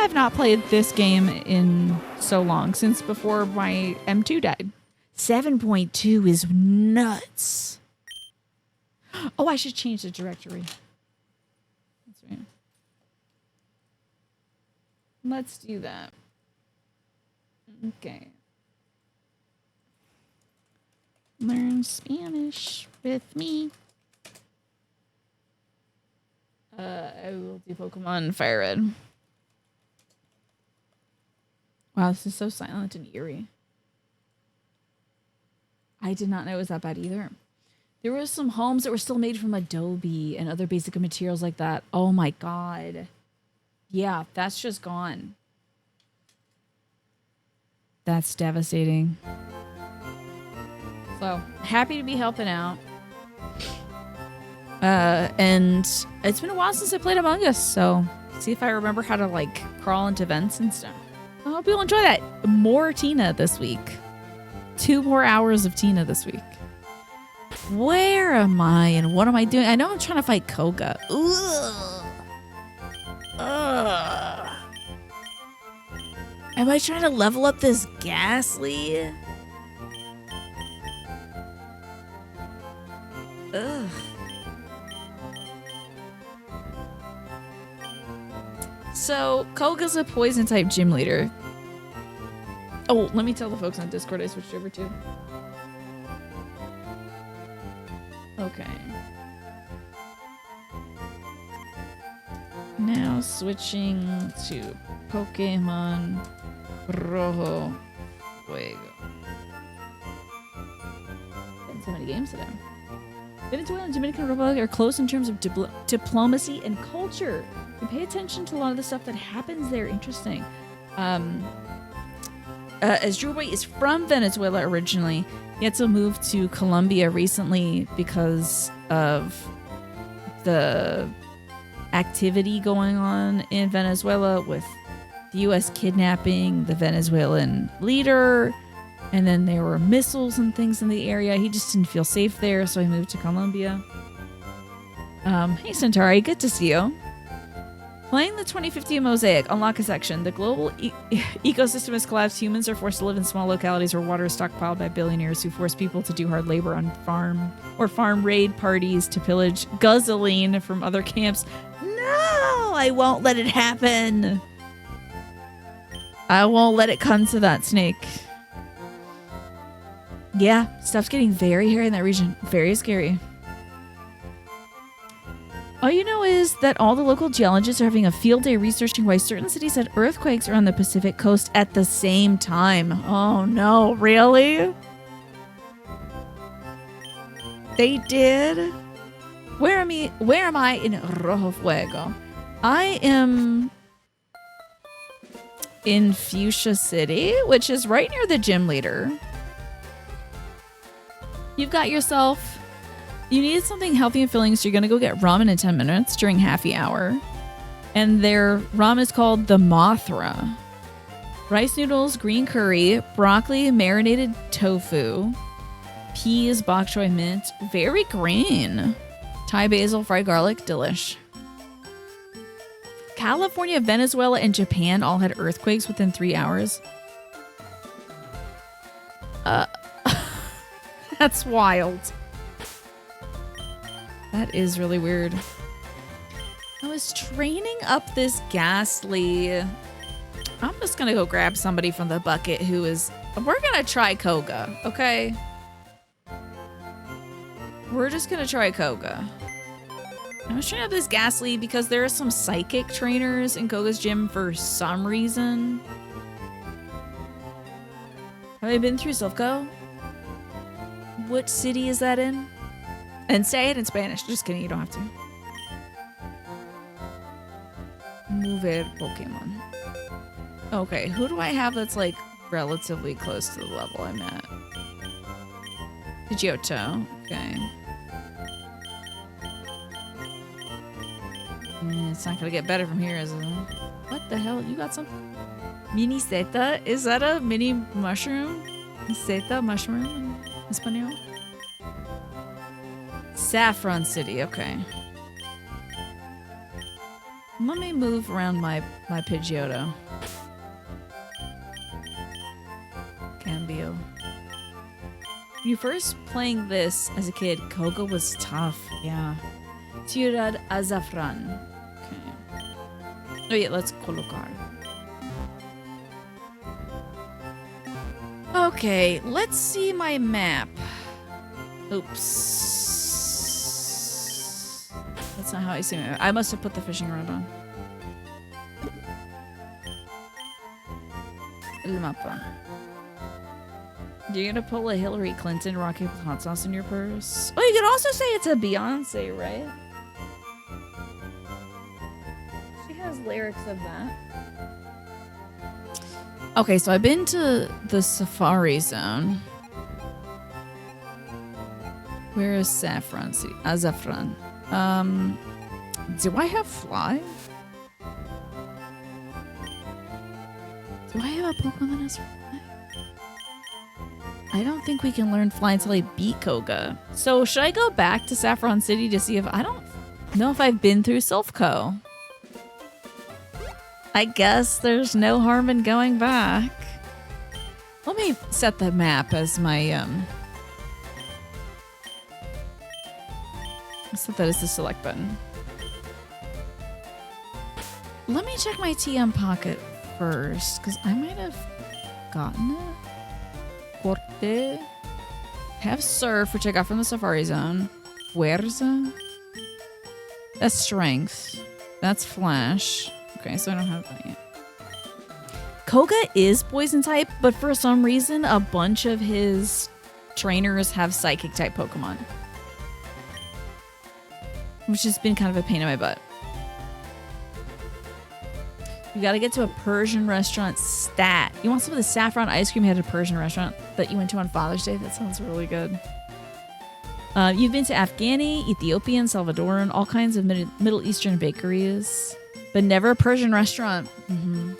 have not played this game in so long, since before my M2 died. 7.2 is nuts. Oh, I should change the directory. That's right. Let's do that. Okay. Learn Spanish with me. I will do Pokemon FireRed. Wow, this is so silent and eerie. I did not know it was that bad either. There were some homes that were still made from adobe and other basic materials like that. Oh my god. Yeah, that's just gone. That's devastating. So, happy to be helping out. And it's been a while since I played Among Us, so see if I remember how to, like, crawl into vents and stuff. I hope you'll enjoy that. More Tina this week. 2 more hours of Tina this week. Where am I and what am I doing? I know I'm trying to fight Koga. Ugh. Ugh. Am I trying to level up this Ghastly? Ugh. So, Koga's a poison type gym leader. Oh, let me tell the folks on Discord I switched over to. Okay. Now switching to Pokemon Rojo Fuego. Been so many games today. Venezuela and Dominican Republic are close in terms of diplomacy and culture. You pay attention to a lot of the stuff that happens there. Interesting. As Drew Boy is from Venezuela originally, he had to move to Colombia recently because of the activity going on in Venezuela with the U.S. kidnapping the Venezuelan leader, and then there were missiles and things in the area. He just didn't feel safe there, so he moved to Colombia. Hey Centauri, good to see you. Playing the 2050 Mosaic, unlock a section. The global ecosystem has collapsed. Humans are forced to live in small localities where water is stockpiled by billionaires who force people to do hard labor on farm raid parties to pillage guzzling from other camps. No, I won't let it happen. I won't let it come to that, Snake. Yeah, stuff's getting very hairy in that region. Very scary. All you know is that all the local geologists are having a field day researching why certain cities had earthquakes around the Pacific coast at the same time. Oh no, really? They did? Where am I in Rojo Fuego? I am in Fuchsia City, which is right near the gym leader. You've got yourself... You needed something healthy and filling, so you're going to go get ramen in 10 minutes during happy hour. And their ramen is called the Mothra. Rice noodles, green curry, broccoli, marinated tofu, peas, bok choy, mint. Very green. Thai basil, fried garlic, delish. California, Venezuela, and Japan all had earthquakes within 3 hours. That's wild. That is really weird. I was training up this Ghastly. I'm just gonna go grab somebody from the bucket who is... We're gonna try Koga, okay? We're just gonna try Koga. I was training up this Ghastly because there are some psychic trainers in Koga's gym for some reason. Have I been through Silph Co? What city is that in? And say it in Spanish. Just kidding, you don't have to. Mover Pokemon. Okay, who do I have that's like relatively close to the level I'm at? Pidgeotto. Okay. It's not gonna get better from here, is it? What the hell? You got some? Mini Zeta? Is that a mini mushroom? Zeta mushroom in Espanol? Saffron City, okay. Let me move around my Pidgeotto. Cambio. When you first playing this as a kid, Koga was tough. Yeah. Ciudad Azafran. Okay. Oh yeah, let's colocar. Okay, let's see my map. Oops. That's not how I see it. I must have put the fishing rod on. El mapa. You're gonna pull a Hillary Clinton rocket with hot sauce in your purse? Oh, you could also say it's a Beyonce, right? She has lyrics of that. Okay, so I've been to the Safari Zone. Where is Saffron? Azafran. Do I have Fly? Do I have a Pokemon that has Fly? I don't think we can learn Fly until I beat Koga. So should I go back to Saffron City to see if... I don't know if I've been through Silph Co. I guess there's no harm in going back. Let me set the map as my... I'll set that as the select button. Let me check my TM pocket first, because I might have gotten it. Corte. Have Surf, which I got from the Safari Zone. Fuerza. That's Strength. That's Flash. Okay, so I don't have that yet. Koga is Poison type, but for some reason, a bunch of his trainers have Psychic type Pokemon. Which has been kind of a pain in my butt. You gotta get to a Persian restaurant stat. You want some of the saffron ice cream you had at a Persian restaurant that you went to on Father's Day? That sounds really good. You've been to Afghani, Ethiopian, Salvadoran, all kinds of Middle Eastern bakeries, but never a Persian restaurant. Mm-hmm.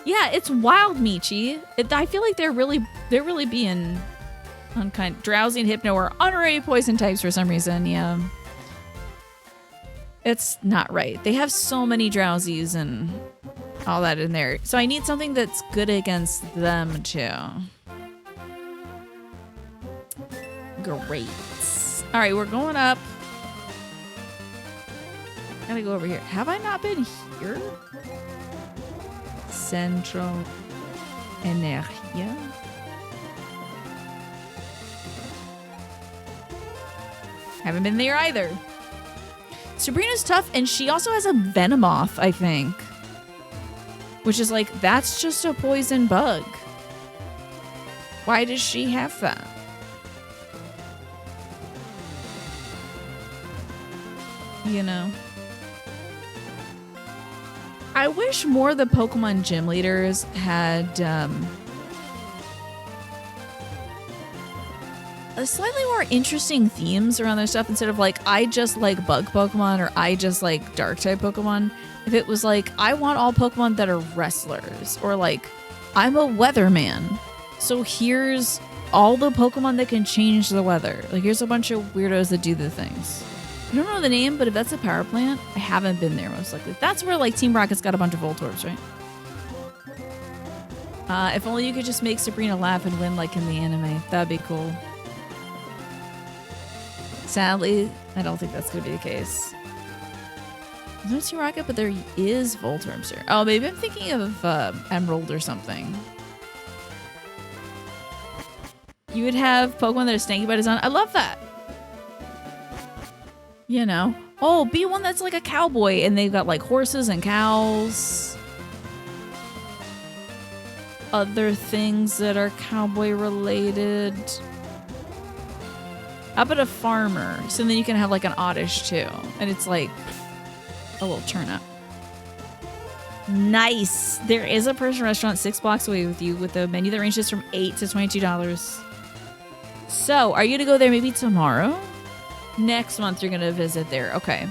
Yeah, it's wild, Michi. I feel like they're really being unkind. Drowsy and Hypno are honorary poison types for some reason. Yeah. It's not right. They have so many Drowsies and all that in there. So I need something that's good against them too. Great. All right, we're going up. Gotta go over here. Have I not been here? Central Energia. Haven't been there either. Sabrina's tough, and she also has a Venomoth, I think. Which is like, that's just a poison bug. Why does she have that? You know? I wish more of the Pokemon gym leaders had slightly more interesting themes around their stuff instead of like, I just like bug Pokemon or I just like dark type Pokemon. If it was like, I want all Pokemon that are wrestlers, or like, I'm a weatherman, so here's all the Pokemon that can change the weather. Like, here's a bunch of weirdos that do the things. I don't know the name, but if that's a power plant, I haven't been there most likely. That's where like Team Rocket's got a bunch of Voltorbs, right? If only you could just make Sabrina laugh and win like in the anime. That'd be cool. Sadly, I don't think that's going to be the case. There's no Team Rocket, but there is Voltorbs here. Oh, maybe I'm thinking of Emerald or something. You would have Pokemon that are stanky by design. I love that. You know. Oh, be one that's like a cowboy and they've got like horses and cows. Other things that are cowboy related. How about a farmer? So then you can have like an Oddish too. And it's like a little turnip. Nice. There is a Persian restaurant 6 blocks away with you with a menu that ranges from $8 to $22. So are you going to go there maybe tomorrow? Next month you're going to visit there. Okay.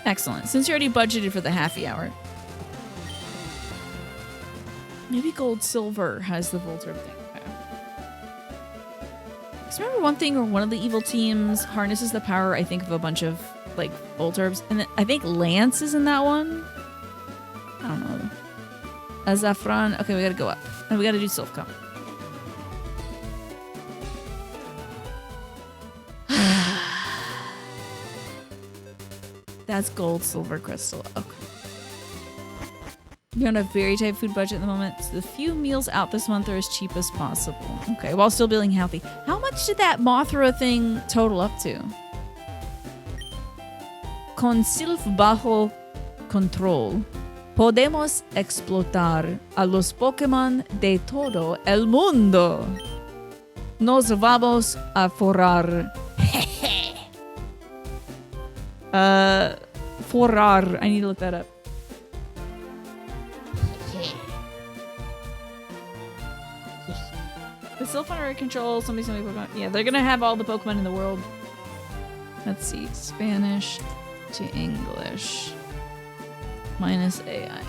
Excellent. Since you already budgeted for the happy hour. Maybe Gold Silver has the Voltorb thing. Because remember one thing where one of the evil teams harnesses the power, I think, of a bunch of like Voltorbs. And then I think Lance is in that one. I don't know. Azafran. Okay, we gotta go up. And we gotta do Silph Co. That's gold, silver, crystal. Okay. You're on a very tight food budget at the moment, so the few meals out this month are as cheap as possible. Okay, while still being healthy. How much did that Mothra thing total up to? Con Silph bajo control, podemos explotar a los Pokémon de todo el mundo. Nos vamos a forrar. Forrar. I need to look that up. The Silph under control. Somebody Pokemon. Yeah, they're gonna have all the Pokemon in the world. Let's see. Spanish to English. Minus AI.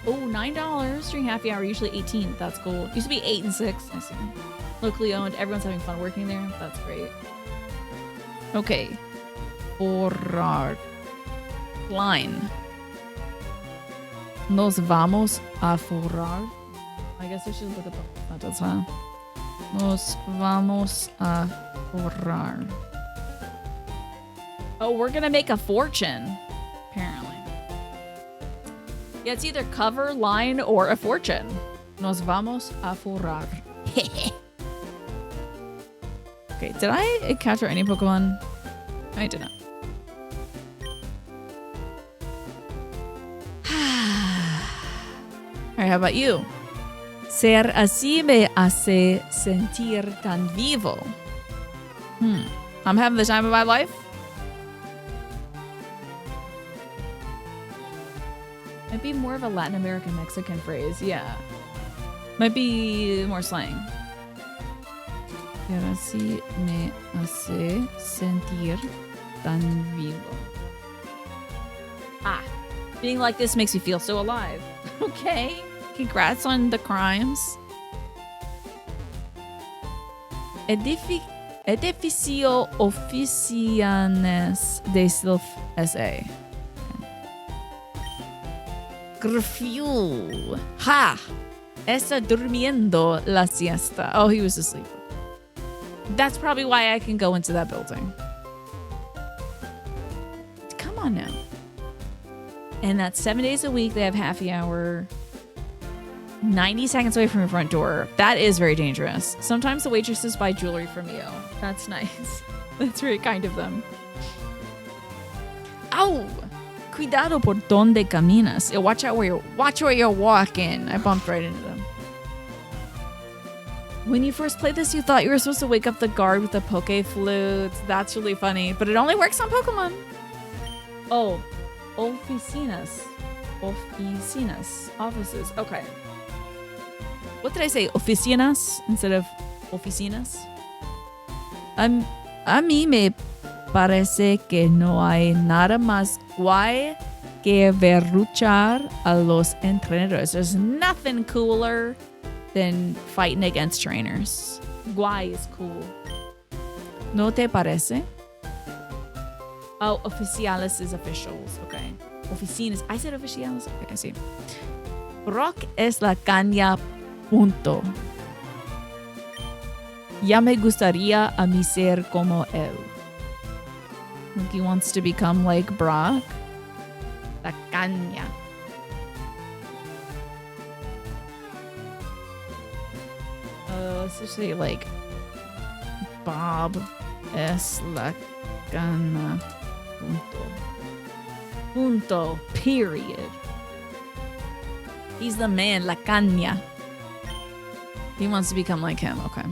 Oh, $9 during happy hour. Usually 18. That's cool. Used to be 8 and 6. I see. Locally owned. Everyone's having fun working there. That's great. Okay. Forrar. Line. Nos vamos a forrar. I guess I should look at the titles, huh? Nos vamos a forrar. Oh, we're gonna make a fortune. Apparently. Yeah, it's either cover, line, or a fortune. Nos vamos a forrar. Okay, did I capture any Pokemon? I did not. Alright, how about you? Ser así me hace sentir tan vivo. I'm having the time of my life. Might be more of a Latin American Mexican phrase, yeah. Might be more slang. Ser así me hace sentir tan vivo. Ah, being like this makes me feel so alive. Okay, congrats on the crimes. Edificio Oficianes de Silph S.A. Grfuel. Ha! Está durmiendo la siesta. Oh, he was asleep. That's probably why I can go into that building. Come on now. And that's 7 days a week. They have happy hour. 90 seconds away from your front door. That is very dangerous. Sometimes the waitresses buy jewelry from you. That's nice. That's very kind of them. Ow! Cuidado por donde caminas. Watch where you're walking. I bumped right into them. When you first played this, you thought you were supposed to wake up the guard with the Poke Flutes. That's really funny, but it only works on Pokemon. Oh, oficinas. Oficinas. Offices. Okay. What did I say? Oficinas instead of oficinas? A mí me parece que no hay nada más guay que verruchar a los entrenadores. There's nothing cooler than fighting against trainers. Guay is cool. ¿No te parece? Oh, oficiales is officials. Okay. Oficinas. I said oficiales. Okay, I see. Rock es la caña. Punto. Ya me gustaría a mí ser como él. Like he wants to become like Brock. La caña. Let's just say like Bob es la caña. Punto. Punto. Period. He's the man. La caña. He wants to become like him. Okay.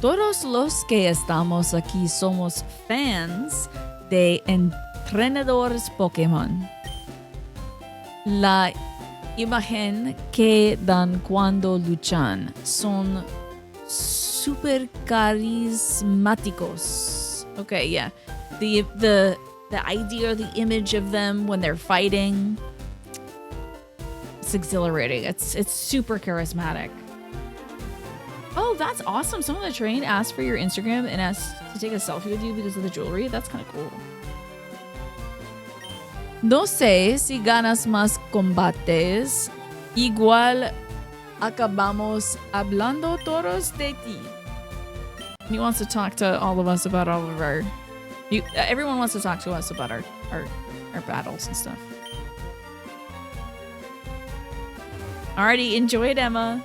Todos los que estamos aquí somos fans de entrenadores Pokémon. La imagen que dan cuando luchan son super carismáticos. Okay, yeah. The idea or the image of them when they're fighting, it's exhilarating. It's super charismatic. Oh, that's awesome. Someone on the train asked for your Instagram and asked to take a selfie with you because of the jewelry. That's kind of cool. No sé si ganas más combates. Igual acabamos hablando todos de ti. He wants to talk to all of us about all of our... everyone wants to talk to us about our battles and stuff. Alrighty, enjoy it, Emma.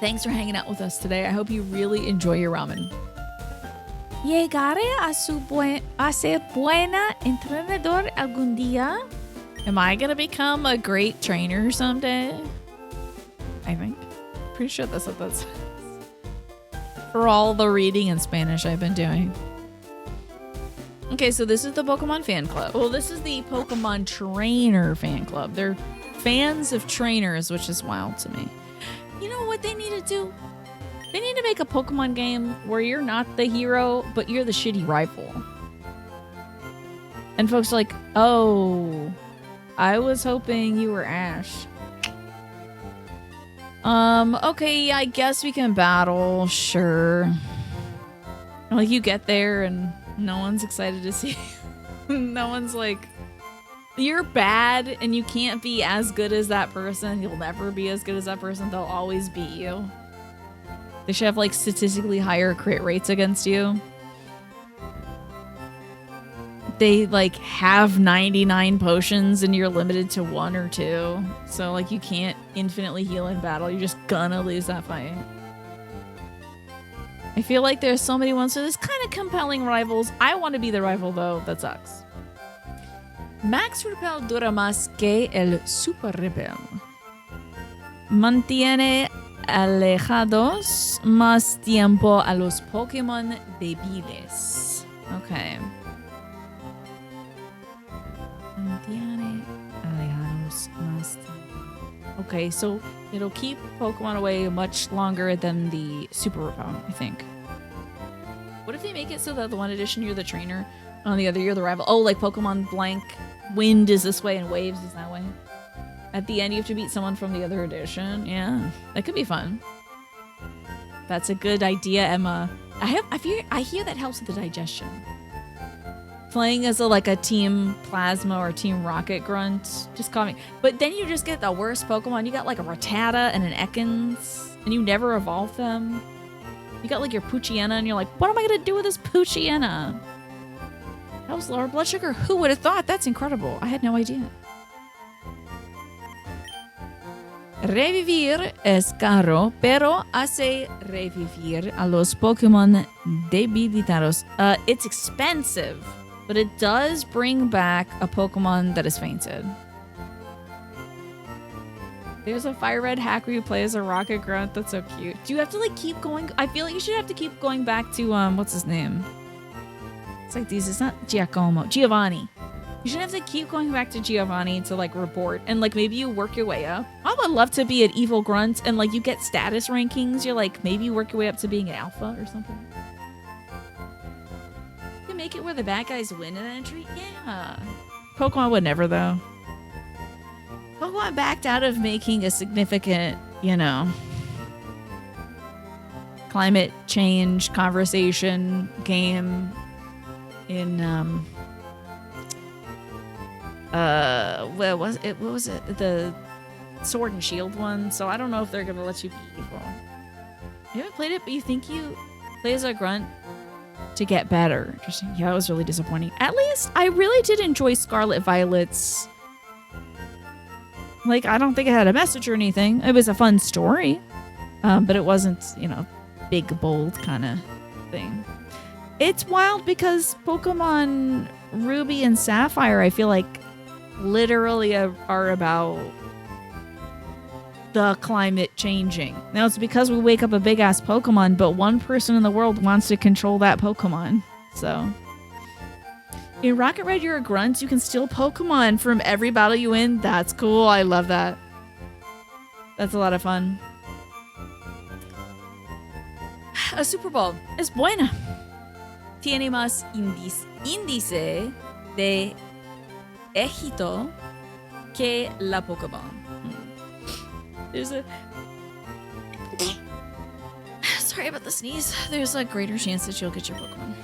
Thanks for hanging out with us today. I hope you really enjoy your ramen. ¿Llegaré a ser buena entrenador algún día? Am I gonna become a great trainer someday? I think. Pretty sure that's what that's for all the reading in Spanish I've been doing. Okay, so this is the Pokemon fan club. Well, this is the Pokemon trainer fan club. They're fans of trainers, which is wild to me. You know what they need to do? They need to make a Pokemon game where you're not the hero, but you're the shitty rival. And folks are like, oh, I was hoping you were Ash. Okay, I guess we can battle, sure. Like, you get there and no one's excited to see you. No one's like, you're bad and you can't be as good as that person. You'll never be as good as that person. They'll always beat you. They should have, like, statistically higher crit rates against you. They, like, have 99 potions and you're limited to 1 or 2. So, like, you can't infinitely heal in battle. You're just gonna lose that fight. I feel like there's so many ones, so there's kind of compelling rivals. I want to be the rival, though. That sucks. Max Repel dura más que el Super Repel. Mantiene alejados más tiempo a los Pokémon débiles. Okay. Mantiene alejados más tiempo. Okay, so it'll keep Pokemon away much longer than the Super Repel, I think. What if they make it so that the one edition you're the trainer, on the other you're the rival? Oh, like Pokemon Blank, wind is this way and waves is that way. At the end, you have to beat someone from the other edition. Yeah, that could be fun. That's a good idea, Emma. I hear that helps with the digestion. Playing as a Team Plasma or Team Rocket Grunt, just call me. But then you just get the worst Pokemon. You got like a Rattata and an Ekans, and you never evolve them. You got like your Poochyena, and you're like, what am I gonna do with this Poochyena? Helps lower blood sugar. Who would have thought? That's incredible. I had no idea. Revivir es caro, pero hace revivir a los Pokémon debilitados. It's expensive, but it does bring back a Pokemon that is fainted. There's a FireRed hack where you play as a Rocket Grunt. That's so cute. Do you have to like keep going? I feel like you should have to keep going back to what's his name? It's like these. It's not Giovanni. You should have to keep going back to Giovanni to like report, and like maybe you work your way up. I would love to be an evil grunt, and like you get status rankings. You're like maybe you work your way up to being an alpha or something. You can make it where the bad guys win an entry. Yeah, Pokemon would never though. Pokemon backed out of making a significant, climate change conversation game in what was it? The Sword and Shield one. So I don't know if they're gonna let you be evil. You haven't played it, but you think you play as a grunt to get better. Interesting. Yeah, it was really disappointing. At least I really did enjoy Scarlet Violet's. Like, I don't think it had a message or anything. It was a fun story, but it wasn't, big, bold kind of thing. It's wild because Pokemon Ruby and Sapphire, I feel like, literally are about the climate changing. Now, it's because we wake up a big-ass Pokemon, but one person in the world wants to control that Pokemon, so... In Rocket Red, you're a grunt. You can steal Pokemon from every battle you win. That's cool. I love that. That's a lot of fun. A Super Bowl es buena. Tiene más índice de éxito que la Pokemon. sorry about the sneeze. There's a greater chance that you'll get your Pokemon.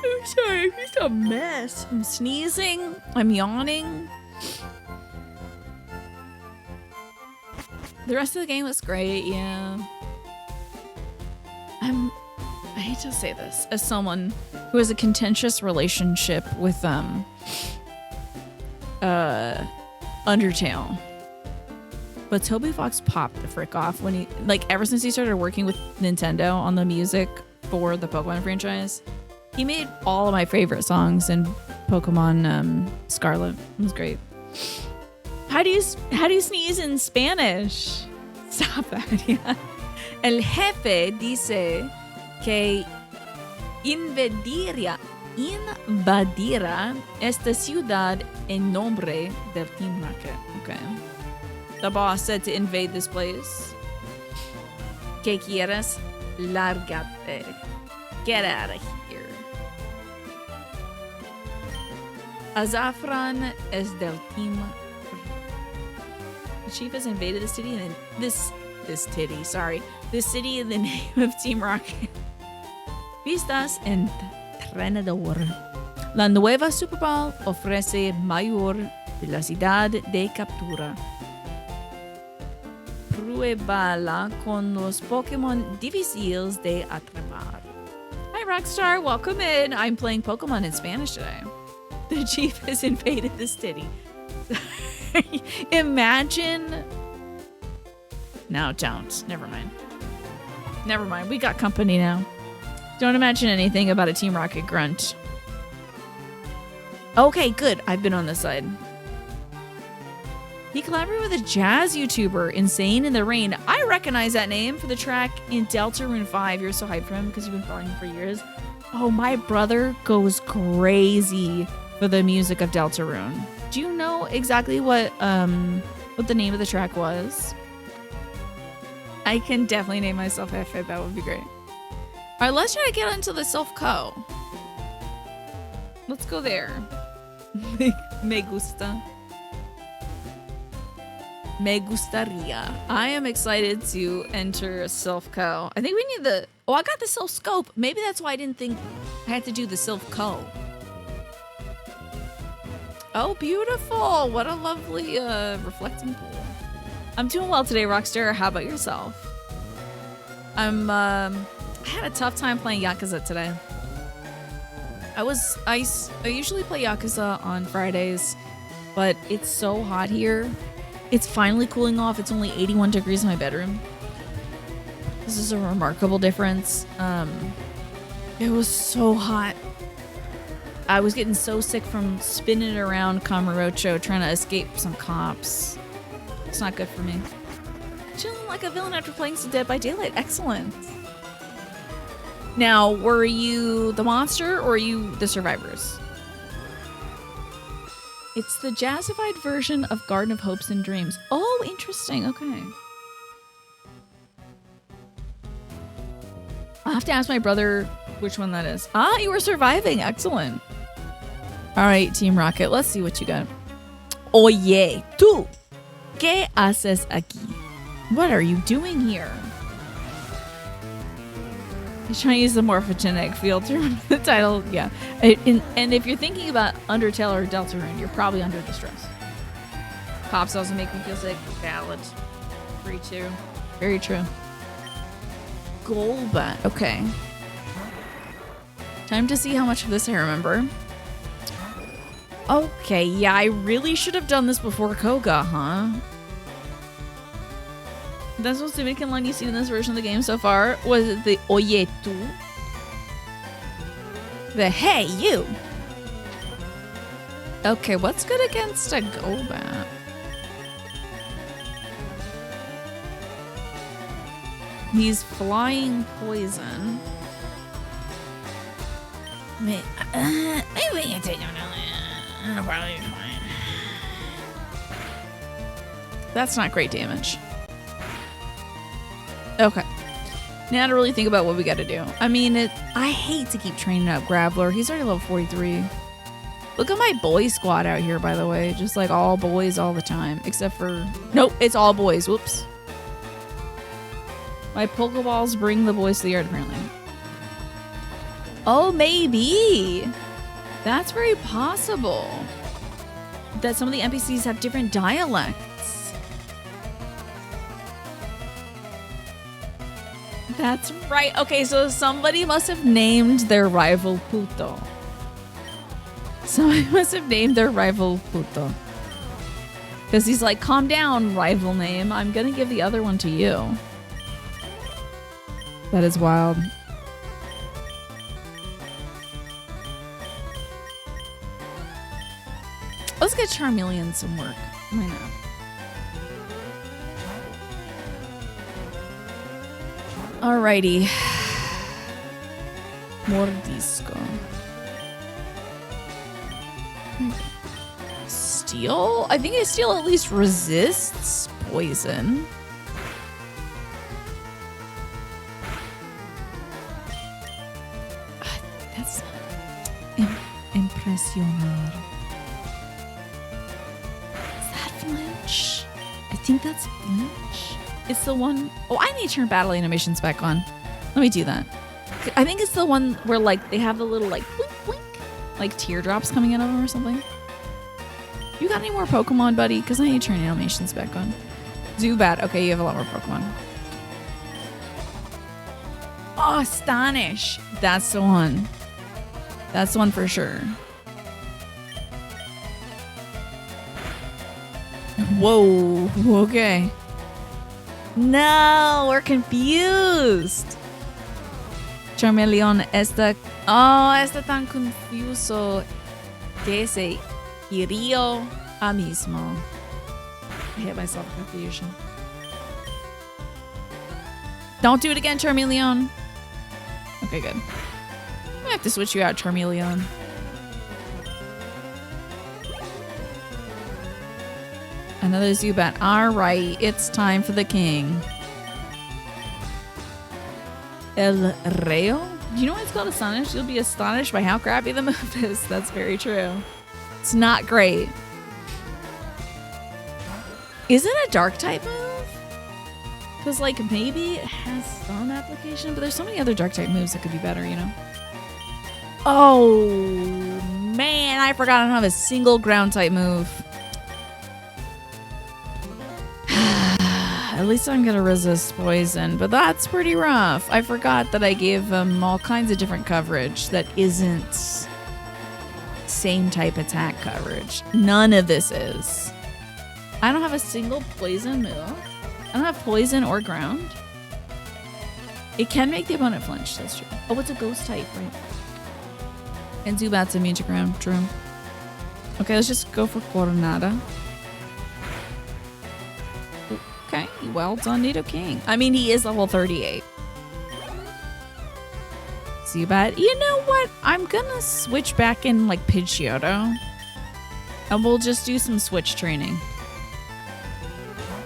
I'm sorry, I'm just a mess. I'm sneezing. I'm yawning. The rest of the game was great, yeah. I hate to say this, as someone who has a contentious relationship with Undertale. But Toby Fox popped the frick off when he, like, ever since he started working with Nintendo on the music for the Pokemon franchise, he made all of my favorite songs in Pokemon Scarlet. It was great. How do you sneeze in Spanish? Stop that, yeah. El jefe dice que invadiría esta ciudad en nombre del Team Rocket. Okay. The boss said to invade this place. Que quieres? Lárgate. Get out of here. Azafran es del Team. The chief has invaded the city and this city in the name of Team Rocket. Vistas entrenador. La nueva Super Ball ofrece mayor velocidad de captura. Pruébala con los Pokémon difíciles de atrapar. Hi Rockstar, welcome in. I'm playing Pokemon in Spanish today. The chief has invaded the city. Imagine. No, don't. Never mind. Never mind. We got company now. Don't imagine anything about a Team Rocket grunt. Okay, good. I've been on this side. He collaborated with a jazz YouTuber, Insane in the Rain. I recognize that name for the track in Deltarune 5. You're so hyped for him because you've been following him for years. Oh, my brother goes crazy for the music of Deltarune. Do you know exactly what the name of the track was? I can definitely name myself Hefe. That would be great. All right, let's try to get into the Silph Co. Let's go there. Me gusta. Me gustaría. I am excited to enter Silph Co. I think we need the... Oh, I got the Silph Scope. Maybe that's why I didn't think I had to do the Silph Co. Oh, beautiful. What a lovely reflecting pool. I'm doing well today, Rockstar. How about yourself? I had a tough time playing Yakuza today. I usually play Yakuza on Fridays, but it's so hot here. It's finally cooling off. It's only 81 degrees in my bedroom. This is a remarkable difference. It was so hot. I was getting so sick from spinning around Kamurocho trying to escape some cops. It's not good for me. Chilling like a villain after playing some Dead by Daylight. Excellent. Now, were you the monster or are you the survivors? It's the jazzified version of Garden of Hopes and Dreams. Oh, interesting. Okay. I'll have to ask my brother which one that is. Ah, you were surviving. Excellent. All right, Team Rocket. Let's see what you got. Oye, tú. ¿Qué haces aquí? What are you doing here? He's trying to use the morphogenic field to remember the title. Yeah. And if you're thinking about Undertale or Deltarune, you're probably under distress. Cops also make me feel sick. Valid. Very true. Very true. Golbat. Okay. Time to see how much of this I remember. Okay, yeah, I really should have done this before Koga, huh? That's the most significant line you've seen in this version of the game so far. Was it the Oye tú? The Hey you? Okay, what's good against a Golbat? He's flying poison. Maybe we can take him down. Probably fine. That's not great damage. Okay. Now to really think about what we got to do. I mean, I hate to keep training up Graveler. He's already level 43. Look at my boy squad out here, by the way. Just like all boys all the time. Except for... Nope, it's all boys. Whoops. My Pokeballs bring the boys to the yard, apparently. Oh, maybe. That's very possible. That some of the NPCs have different dialects. That's right. Okay, so somebody must have named their rival Puto. Somebody must have named their rival Puto. Because he's like, calm down, rival name. I'm going to give the other one to you. That is wild. Let's get Charmeleon some work. Why not? Alrighty. Mordisco. Steel? I think Steel at least resists poison. That's impressionar. Is that flinch? I think that's flinch. It's the one. Oh, I need to turn battle animations back on. Let me do that. I think it's the one where like they have the little like blink, blink, like teardrops coming out of them or something. You got any more Pokemon, buddy? Because I need to turn animations back on. Zubat. Okay, you have a lot more Pokemon. Oh, Astonish. That's the one. That's the one for sure. Whoa. Okay. No, we're confused. Charmeleon está... Oh, está tan confuso que se hirió a mismo. I hit myself with confusion. Don't do it again, Charmeleon. Okay, good. I have to switch you out, Charmeleon. Another Zubat. Alright, it's time for the king. El Rayo? Do you know why it's called Astonished? You'll be astonished by how crappy the move is. That's very true. It's not great. Is it a dark type move? Because, like, maybe it has some application, but there's so many other dark type moves that could be better, you know? Oh, man. I forgot I don't have a single ground type move. At least I'm going to resist poison, but that's pretty rough. I forgot that I gave them all kinds of different coverage that isn't same type attack coverage. None of this is. I don't have a single poison move. I don't have poison or ground. It can make the opponent flinch, that's true. Oh, it's a ghost type, right? And Zubat's immune to ground, true. Okay, let's just go for Coronada. Okay, well done, Nidoking. I mean, he is level 38. Zubat, you know what? I'm gonna switch back in like Pidgeotto. And we'll just do some switch training.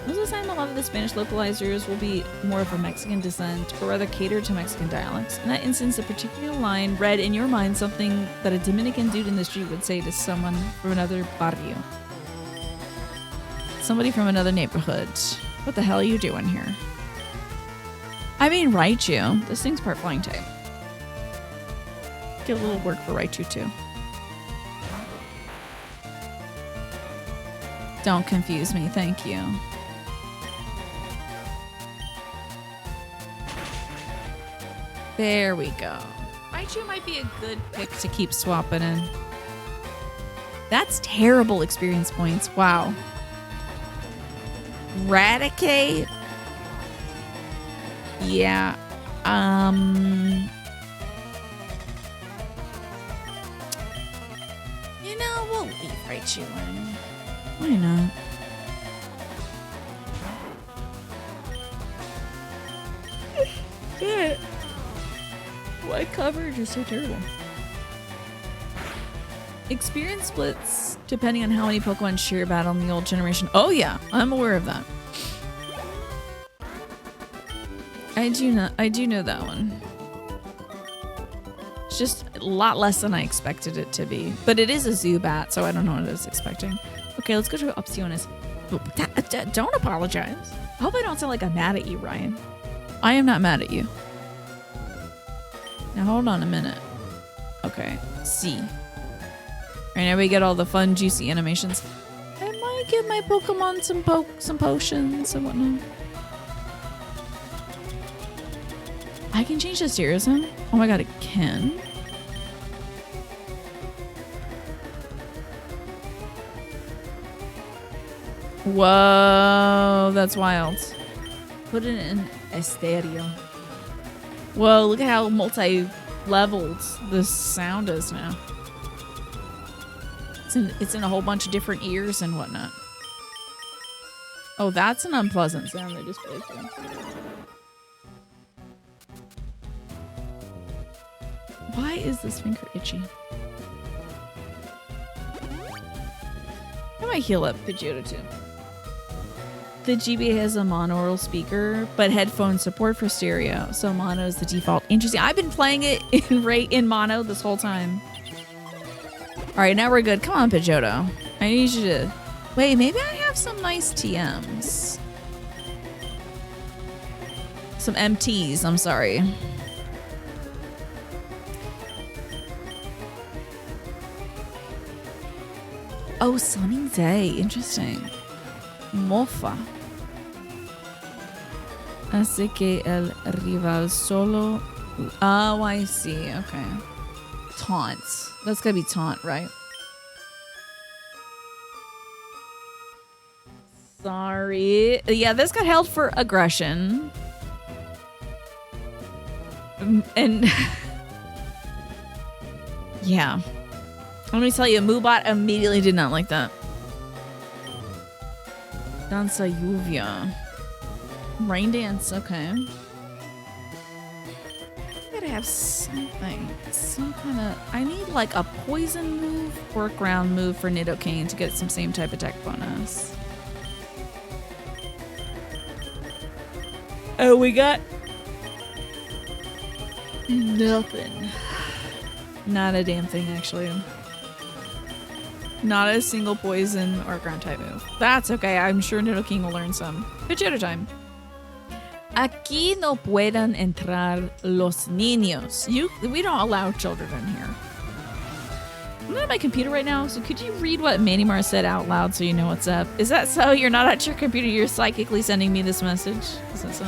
Most of the time, a lot of the Spanish localizers will be more of a Mexican descent, or rather cater to Mexican dialects. In that instance, a particular line read in your mind something that a Dominican dude in the street would say to someone from another barrio. Somebody from another neighborhood. What the hell are you doing here? I mean, Raichu. This thing's part flying type. Get a little work for Raichu, too. Don't confuse me, thank you. There we go. Raichu might be a good pick to keep swapping in. That's terrible experience points. Wow. Raticate? Yeah. You know, we'll leave Raichu in. Why not? Good. Why coverage is so terrible? Experience splits depending on how many Pokemon share battle in the old generation. Oh yeah, I'm aware of that. I do know that one. It's just a lot less than I expected it to be. But it is a Zubat, so I don't know what I was expecting. Okay, let's go to Opciones. Don't apologize. I hope I don't sound like I'm mad at you, Ryan. I am not mad at you. Now hold on a minute. Okay, C. Right now we get all the fun, juicy animations. I might give my Pokemon some potions and whatnot. I can change the stereo sound? Oh my god, it can. Whoa, that's wild. Put it in stereo. Whoa, look at how multi-leveled this sound is now. It's in a whole bunch of different ears and whatnot. Oh, that's an unpleasant sound they just played for. Why is this finger itchy? I might heal up Pidgeotto too. The GB has a monaural speaker, but headphone support for stereo, so mono is the default. Interesting. I've been playing it in mono this whole time. All right, now we're good. Come on, Pidgeotto. I need you to... Wait, maybe I have some nice TMs. Some MTs, I'm sorry. Oh, sunny day. Interesting. Mofa. Así que el rival solo... Oh, I see. Okay. Taunt. That's gotta be taunt, right? Sorry. Yeah, this got held for aggression. And... yeah. Let me tell you, Moobot immediately did not like that. Danza Lluvia. Rain dance, okay. I gotta have something. Some kind of... I need like a poison move or a ground move for Nidoking to get some same type attack bonus. Oh, we got... nothing. Not a damn thing, actually. Not a single poison or ground type move. That's okay. I'm sure Nidoking will learn some. Pidgeotto time. Aquí no puedan entrar los niños. We don't allow children in here. I'm not at my computer right now, so could you read what Manimar said out loud so you know what's up? Is that so? You're not at your computer. You're psychically sending me this message. Is that so?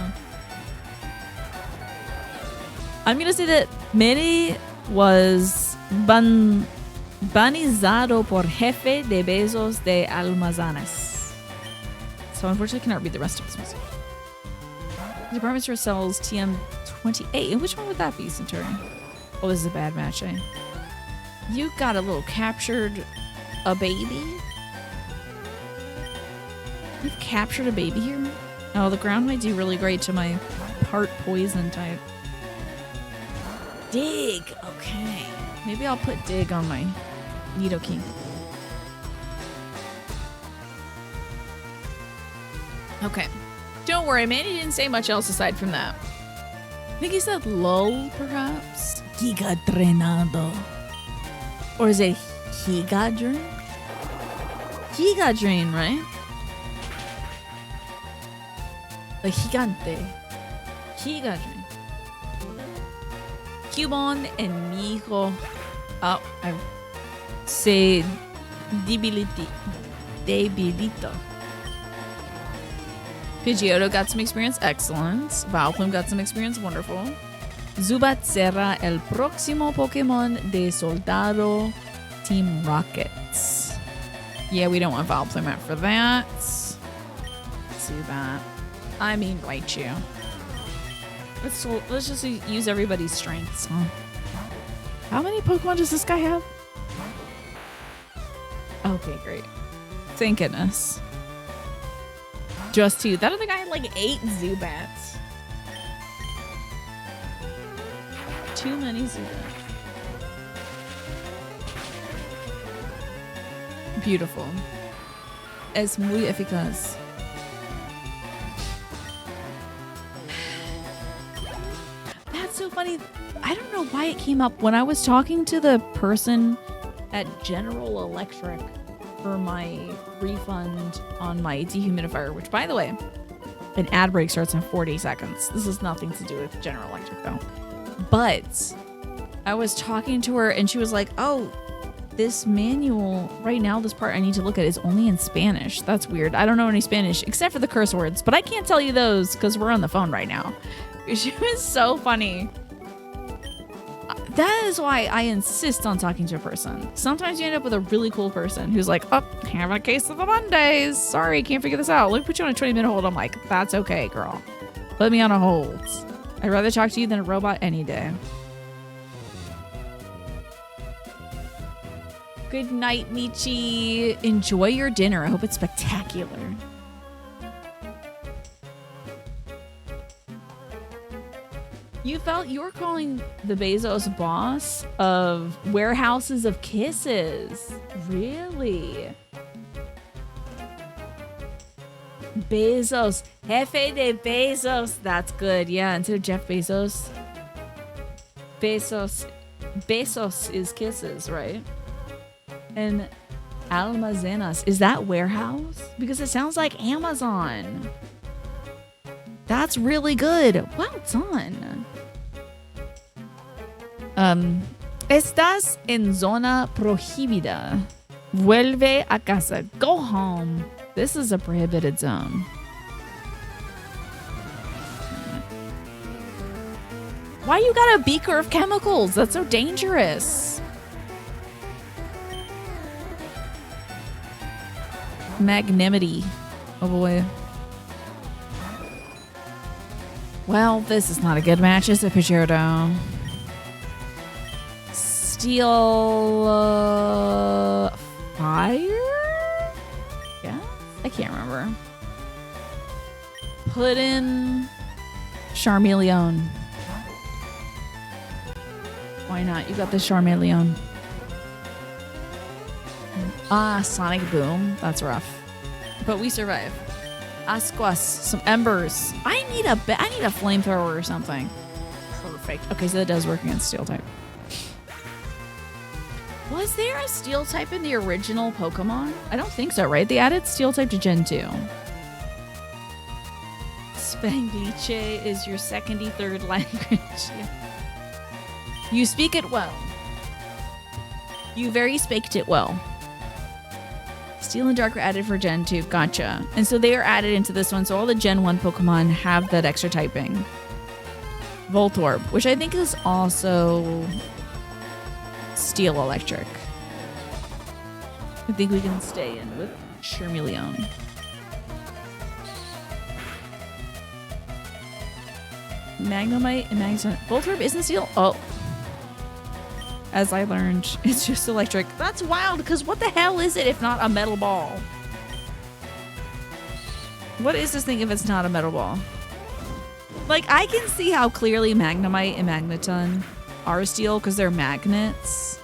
I'm gonna say that Manny was banizado por jefe de besos de almazanes. So unfortunately I cannot read the rest of this message. The department store sells TM28. And which one would that be, Centurion? Oh, this is a bad match, eh? You got a little captured a baby? You've captured a baby here? Oh, the ground might do really great to my part poison type. Dig! Okay. Maybe I'll put Dig on my Nidoking. Okay. Don't worry, Manny didn't say much else aside from that. I think he said lull, perhaps? Giga Drenado. Or is it Giga Drain? Giga Drain, right? Like Gigante. Giga Drain. Cubone and Mijo. Oh, I say debilito. Pidgeotto got some experience. Excellent. Vileplume got some experience. Wonderful. Zubat será el próximo Pokémon de Soldado Team Rockets. Yeah, we don't want Vileplume out for that. Zubat. I mean, Raichu. Let's just use everybody's strengths, huh? How many Pokemon does this guy have? Okay, great. Thank goodness. Just 2. That other guy had like 8 Zubats. Too many Zubats. Beautiful. Es muy eficaz. That's so funny. I don't know why it came up when I was talking to the person at General Electric for my refund on my dehumidifier, which, by the way, An ad break starts in 40 seconds. This has nothing to do with General Electric though. But I was talking to her and she was like, oh, this manual right now, this part I need to look at is only in Spanish. That's weird. I don't know any Spanish except for the curse words, but I can't tell you those because we're on the phone right now. She was so funny. That is why I insist on talking to a person. Sometimes you end up with a really cool person who's like, oh, having a case of the Mondays. Sorry, can't figure this out. Let me put you on a 20-minute hold. I'm like, that's okay, girl. Put me on a hold. I'd rather talk to you than a robot any day. Good night, Michi. Enjoy your dinner. I hope it's spectacular. You were calling the Bezos boss of warehouses of kisses. Really? Bezos. Jefe de Bezos. That's good. Yeah, instead of Jeff Bezos. Bezos is kisses, right? And almacenas. Is that warehouse? Because it sounds like Amazon. That's really good. Well done. Estás en zona prohibida. Vuelve a casa. Go home. This is a prohibited zone. Why you got a beaker of chemicals? That's so dangerous. Magnanimity. Oh boy. Well, this is not a good match, is it, Pajero? Steel fire? Yeah, I can't remember. Put in Charmeleon. Why not? You got the Charmeleon. Ah, Sonic Boom. That's rough. But we survive. Asquas, some embers. I need a flamethrower or something. Perfect. Okay, so that does work against steel type. Was there a steel type in the original Pokemon? I don't think so, right? They added steel type to Gen 2. Spanglish is your second third language. You speak it well. You very spaked it well. Steel and Dark are added for Gen 2. Gotcha. And so they are added into this one. So all the Gen 1 Pokemon have that extra typing. Voltorb, which I think is also Steel Electric. I think we can stay in with Charmeleon. Magnemite and Magneton. Voltorb isn't Steel? Oh. As I learned, it's just electric. That's wild, because what the hell is it if not a metal ball? What is this thing if it's not a metal ball? Like, I can see how clearly Magnemite and Magneton are steel because they're magnets.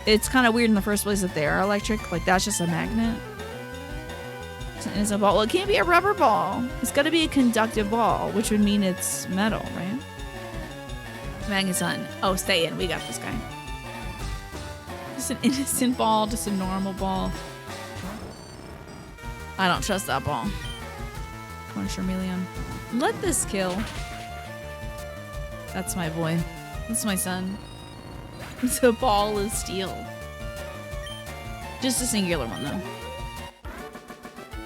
It's kind of weird in the first place that they are electric. Like, that's just a magnet. It's a ball. Well, it can't be a rubber ball. It's got to be a conductive ball, which would mean it's metal, right? Magneton. Oh, stay in. We got this guy. Just an innocent ball. Just a normal ball. I don't trust that ball. Come on, Charmeleon. Let this kill. That's my boy. That's my son. The ball is steel. Just a singular one, though.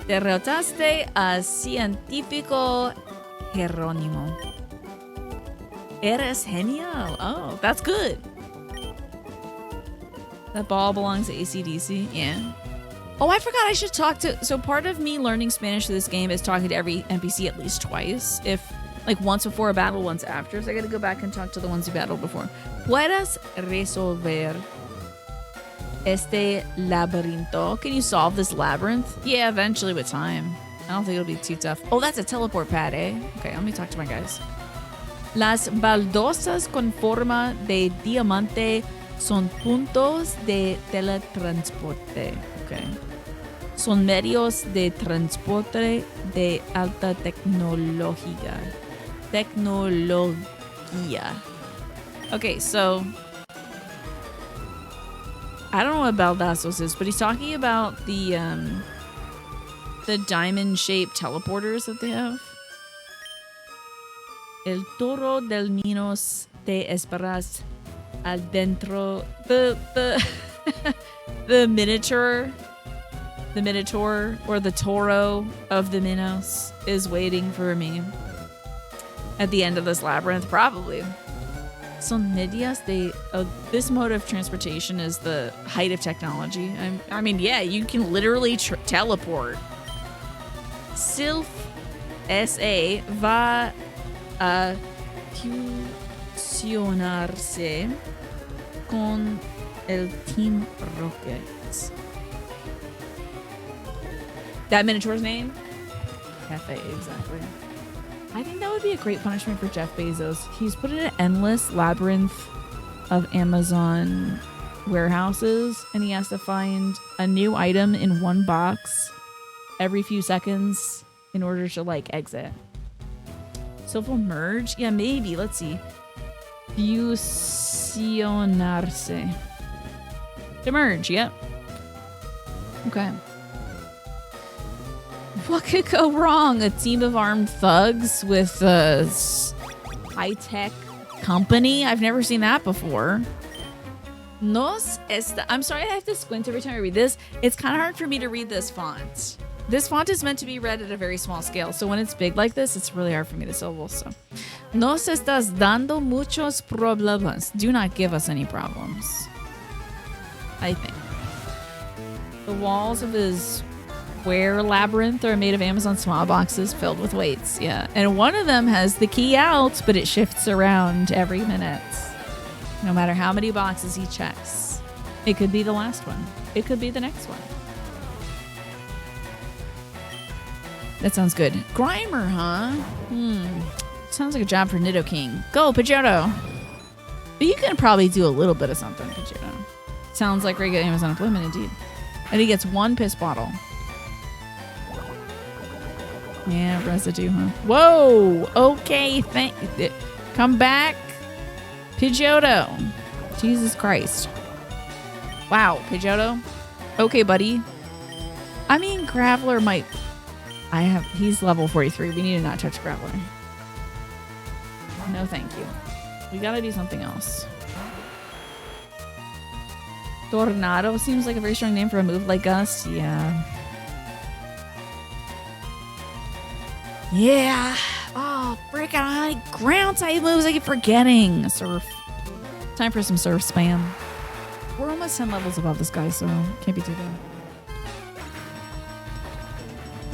Derrotaste a científico Jerónimo. Eres genial. Oh, that's good. That ball belongs to AC/DC. Yeah. Oh, I forgot I should talk to... So part of me learning Spanish for this game is talking to every NPC at least twice. If, like, once before a battle, once after. So I gotta go back and talk to the ones you battled before. ¿Puedes resolver este laberinto? Can you solve this labyrinth? Yeah, eventually with time. I don't think it'll be too tough. Oh, that's a teleport pad, eh? Okay, let me talk to my guys. Las baldosas con forma de diamante son puntos de teletransporte. Okay. Son medios de transporte de alta tecnología. Okay, so I don't know what baldazos is, but he's talking about the the diamond-shaped teleporters that they have. El toro del ninos te esperas adentro. The the minotaur or the toro of the Minos is waiting for me at the end of this labyrinth, probably. Son medias de this mode of transportation is the height of technology. I mean, yeah, you can literally teleport. Silph SA va a fusionarse con el Team Rocket. That Minotaur's name? Cafe, exactly. I think that would be a great punishment for Jeff Bezos. He's put in an endless labyrinth of Amazon warehouses, and he has to find a new item in one box every few seconds in order to, like, exit. So if we'll merge? Yeah, maybe. Let's see. Fusionarse. To merge, yep. Okay. What could go wrong? A team of armed thugs with a high-tech company? I've never seen that before. I'm sorry I have to squint every time I read this. It's kind of hard for me to read this font. This font is meant to be read at a very small scale, so when it's big like this, it's really hard for me to syllable. So, nos estás dando muchos problemas. Do not give us any problems. I think. The walls of his labyrinth are made of Amazon small boxes filled with weights. Yeah. And one of them has the key out, but it shifts around every minute. No matter how many boxes he checks. It could be the last one. It could be the next one. That sounds good. Grimer, huh? Sounds like a job for Nidoking. Go, Pidgeotto. But you can probably do a little bit of something, Pidgeotto. Sounds like regular Amazon employment indeed. And he gets one piss bottle. Yeah, residue, huh? Whoa! Okay, come back. Pidgeotto. Jesus Christ. Wow, Pidgeotto. Okay, buddy. I mean, Graveler might... He's level 43. We need to not touch Graveler. No, thank you. We gotta do something else. Tornado seems like a very strong name for a move like Gust. Yeah. Yeah. Oh, freaking high ground type moves. I keep forgetting. Surf. Time for some surf spam. We're almost 10 levels above this guy, so can't be too bad.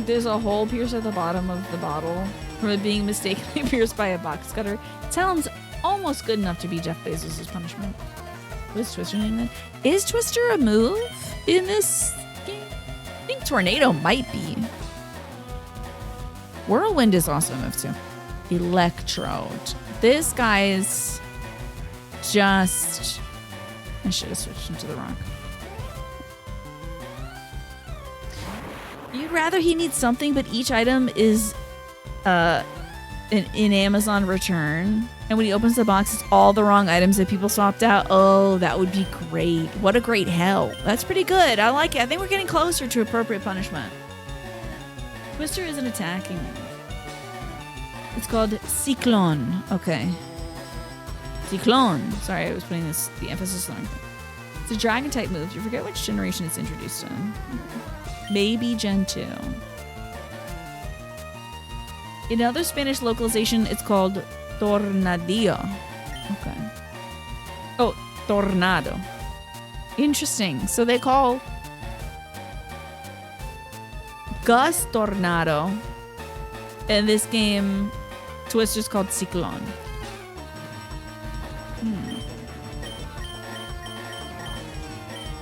There's a hole pierced at the bottom of the bottle from it being mistakenly pierced by a box cutter. Sounds almost good enough to be Jeff Bezos' punishment. What's Twister name then? Is Twister a move in this game? I think Tornado might be. Whirlwind is also a move too. Electrode. This guy's just... I should have switched him to the rock. You'd rather he needs something, but each item is in Amazon return. And when he opens the box, it's all the wrong items that people swapped out. Oh, that would be great. What a great hell. That's pretty good. I like it. I think we're getting closer to appropriate punishment. Twister is an attacking move. It's called Cyclone. Okay. Cyclone. Sorry, I was putting the emphasis on everything. It's a dragon type move. You forget which generation it's introduced in. Maybe Gen 2. In other Spanish localization, it's called Tornadillo. Okay. Oh, Tornado. Interesting. So they call Gus Tornado. In this game, Twister's called Cyclone.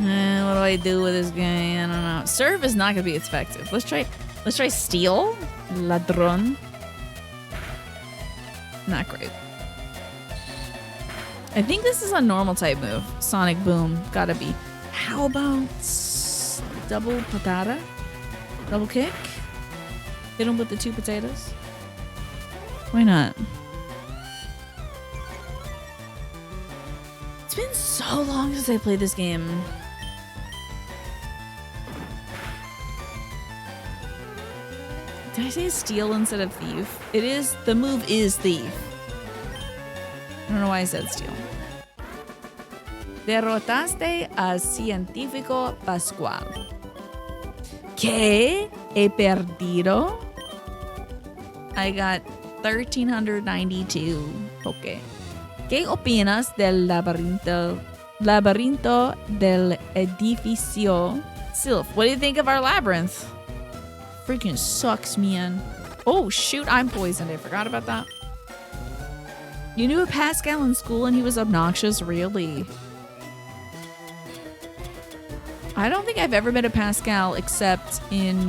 What do I do with this guy? I don't know. Surf is not gonna be effective. Let's try Steal. Ladron. Not great. I think this is a normal type move. Sonic Boom. Gotta be. How about double patata? Double kick? Hit him with the 2 potatoes? Why not? It's been so long since I played this game. Did I say steal instead of thief? It is, the move is thief. I don't know why I said steal. Derrotaste al científico Pascual. ¿Qué? He perdido? I got 1392. Okay. ¿Qué opinas del laberinto del edificio Silph? What do you think of our labyrinth? Freaking sucks, man. Oh, shoot, I'm poisoned. I forgot about that. You knew a Pascal in school and he was obnoxious? Really? I don't think I've ever met a Pascal except in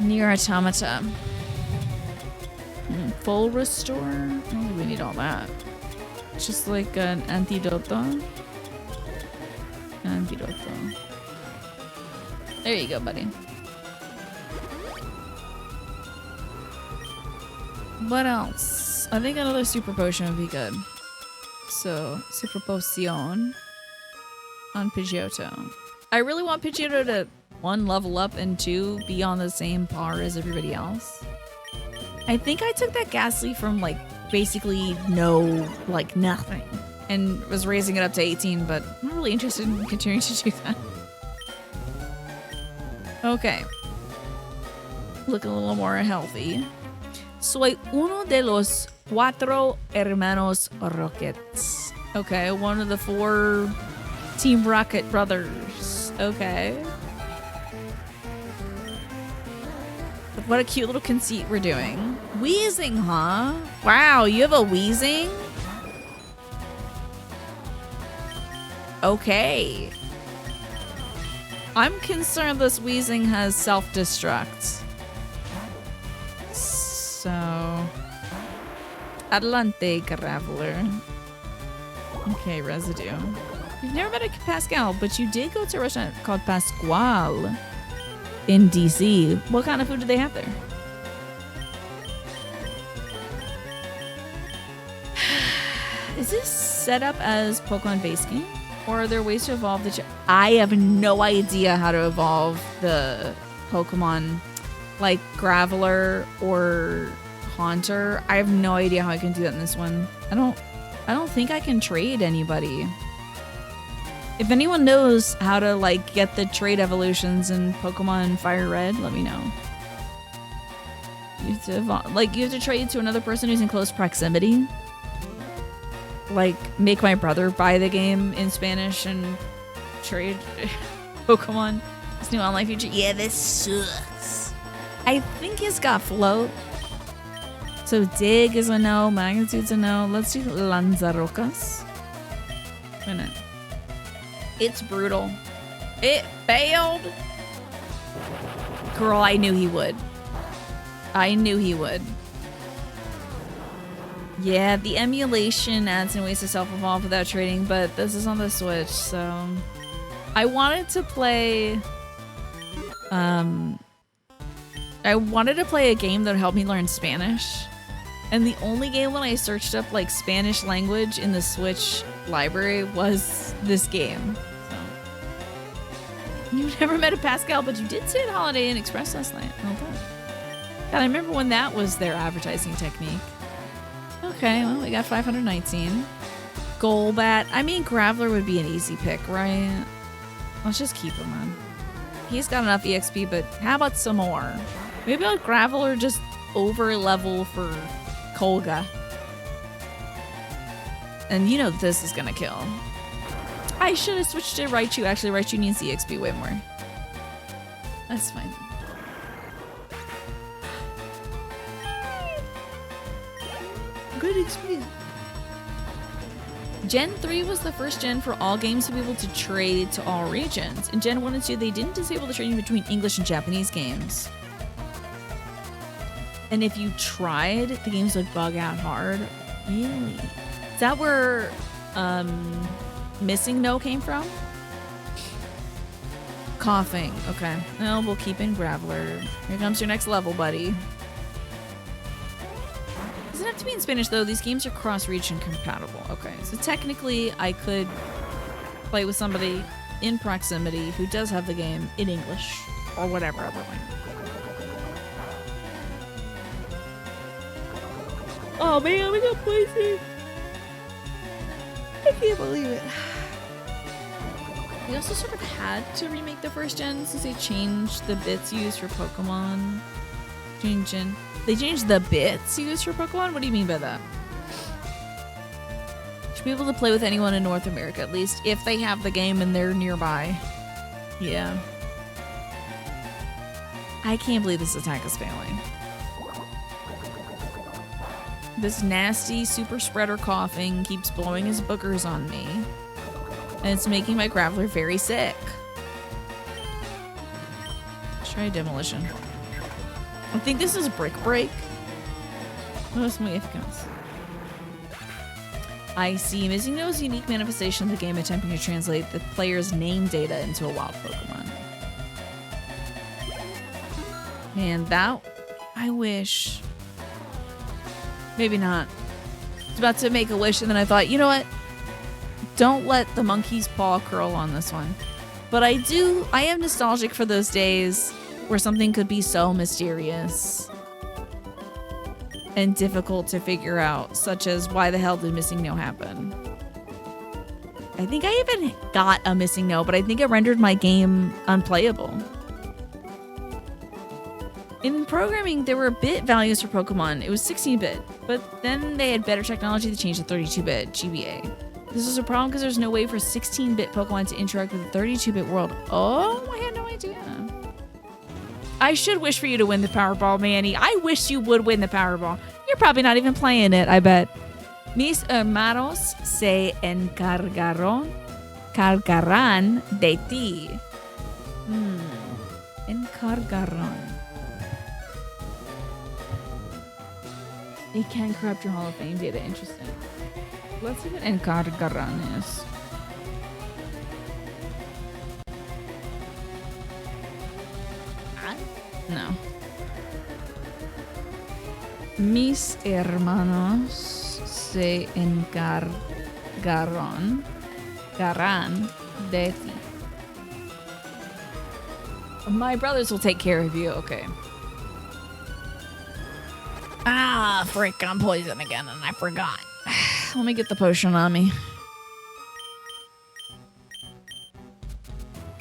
Nier Automata. Full restore? I don't think we need all that. Just like an antidoto. Antidoto. There you go, buddy. What else? I think another super potion would be good. So, super potion on Pidgeotto. I really want Pidgeotto to 1, level up, and 2, be on the same par as everybody else. I think I took that Ghastly from like basically nothing and was raising it up to 18, but I'm not really interested in continuing to do that. Okay. Looking a little more healthy. Soy uno de los 4 hermanos Rockets. Okay, one of the 4 Team Rocket brothers. Okay. What a cute little conceit we're doing. Wheezing, huh? Wow, you have a wheezing? Okay. I'm concerned this wheezing has self-destruct. So... Adelante, Graveler. Okay, residue. You've never met a Pascal, but you did go to a restaurant called Pascual in DC. What kind of food do they have there? Is this set up as Pokemon base game? Or are there ways to evolve the... I have no idea how to evolve the Pokemon like Graveler or Haunter. I have no idea how I can do that in this one. I don't think I can trade anybody. If anyone knows how to like get the trade evolutions in Pokemon FireRed, let me know. You have to evolve, like you have to trade to another person who's in close proximity. Like make my brother buy the game in Spanish and trade Pokemon. This new online feature. Yeah, this sucks. I think he's got float. So dig is a no, magnitude's a no. Let's do Lanzarocas. Wait a minute. It's brutal. It failed. Girl, I knew he would. I knew he would. Yeah, the emulation adds in ways to self-evolve without trading, but this is on the Switch, so... I wanted to play... I wanted to play a game that would help me learn Spanish. And the only game when I searched up, like, Spanish language in the Switch library was this game. So... You never met a Pascal, but you did sit at Holiday Inn Express last night. Well done. God, I remember when that was their advertising technique. Okay, well, we got 519. Golbat. I mean, Graveler would be an easy pick, right? Let's just keep him on. He's got enough EXP, but how about some more? Maybe I'll Graveler just over-level for Kolga. And you know this is gonna kill. I should have switched to Raichu. Actually, Raichu needs EXP way more. That's fine. Good experience. Gen 3 was the first gen for all games to be able to trade to all regions. In Gen 1 and 2, they didn't disable the trading between English and Japanese games. And if you tried, the games would bug out hard. Really? Is that where Missing No came from? Coughing. Okay. Well, we'll keep in Graveler. Here comes your next level, buddy. Doesn't have to be in Spanish, though. These games are cross-region compatible. Okay, so technically I could play with somebody in proximity who does have the game in English. or whatever other language. Oh man, we got poison. I can't believe it. They also sort of had to remake the first gen since they changed the bits used for Pokemon. They changed the bits used for Pokemon? What do you mean by that? Should be able to play with anyone in North America, at least if they have the game and they're nearby. Yeah. I can't believe this attack is failing. This nasty super spreader coughing keeps blowing his boogers on me. And it's making my Graveler very sick. Let's try Demolition. I think this is Brick Break. What's my eficaz? I see. Missing those unique manifestation of the game attempting to translate the player's name data into a wild Pokemon. Man, that... I wish... Maybe not. I was about to make a wish and then I thought, you know what? Don't let the monkey's paw curl on this one. But I am nostalgic for those days where something could be so mysterious and difficult to figure out, such as why the hell did Missing No happen? I think I even got a Missing No, but I think it rendered my game unplayable. In programming, there were bit values for Pokemon. It was 16-bit, but then they had better technology to change to 32-bit GBA. This was a problem because there's no way for 16-bit Pokemon to interact with the 32-bit world. Oh, I had no idea. I should wish for you to win the Powerball, Manny. I wish you would win the Powerball. You're probably not even playing it, I bet. Mis hermanos se encargarán de ti. Encargarán. It can corrupt your Hall of Fame data. Interesting. Let's see what encargarán is. No. Mis hermanos se encargarán de ti. My brothers will take care of you. Okay. Ah, frick, I'm poisoned again and I forgot. Let me get the potion on me.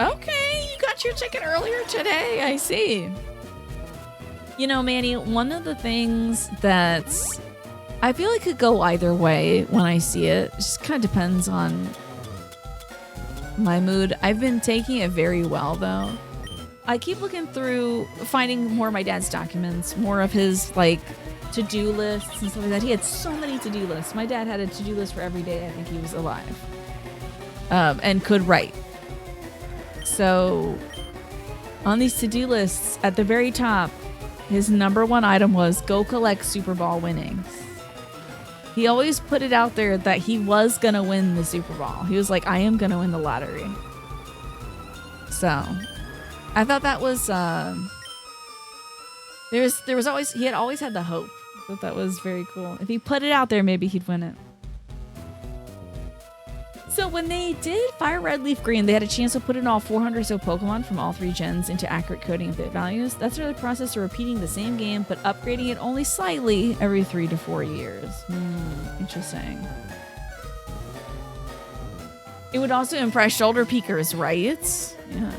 Okay, you got your ticket earlier today. I see. You know, Manny, one of the things that's... I feel like could go either way when I see it. It just kind of depends on my mood. I've been taking it very well, though. I keep looking through, finding more of my dad's documents, more of his, like, to-do lists and stuff like that. He had so many to-do lists. My dad had a to-do list for every day I think he was alive. And could write. So, on these to-do lists, at the very top, his #1 item was go collect Super Bowl winnings. He always put it out there that he was gonna win the Super Bowl. He was like, I am gonna win the lottery. So, I thought that was, there was always, he had always had the hope. I thought that was very cool. If he put it out there, maybe he'd win it. So when they did FireRed Leaf Green, they had a chance to put in all 400 or so Pokemon from all 3 gens into accurate coding and bit values. That's really the process of repeating the same game, but upgrading it only slightly every 3 to 4 years. Interesting. It would also impress shoulder peakers, right? Yeah.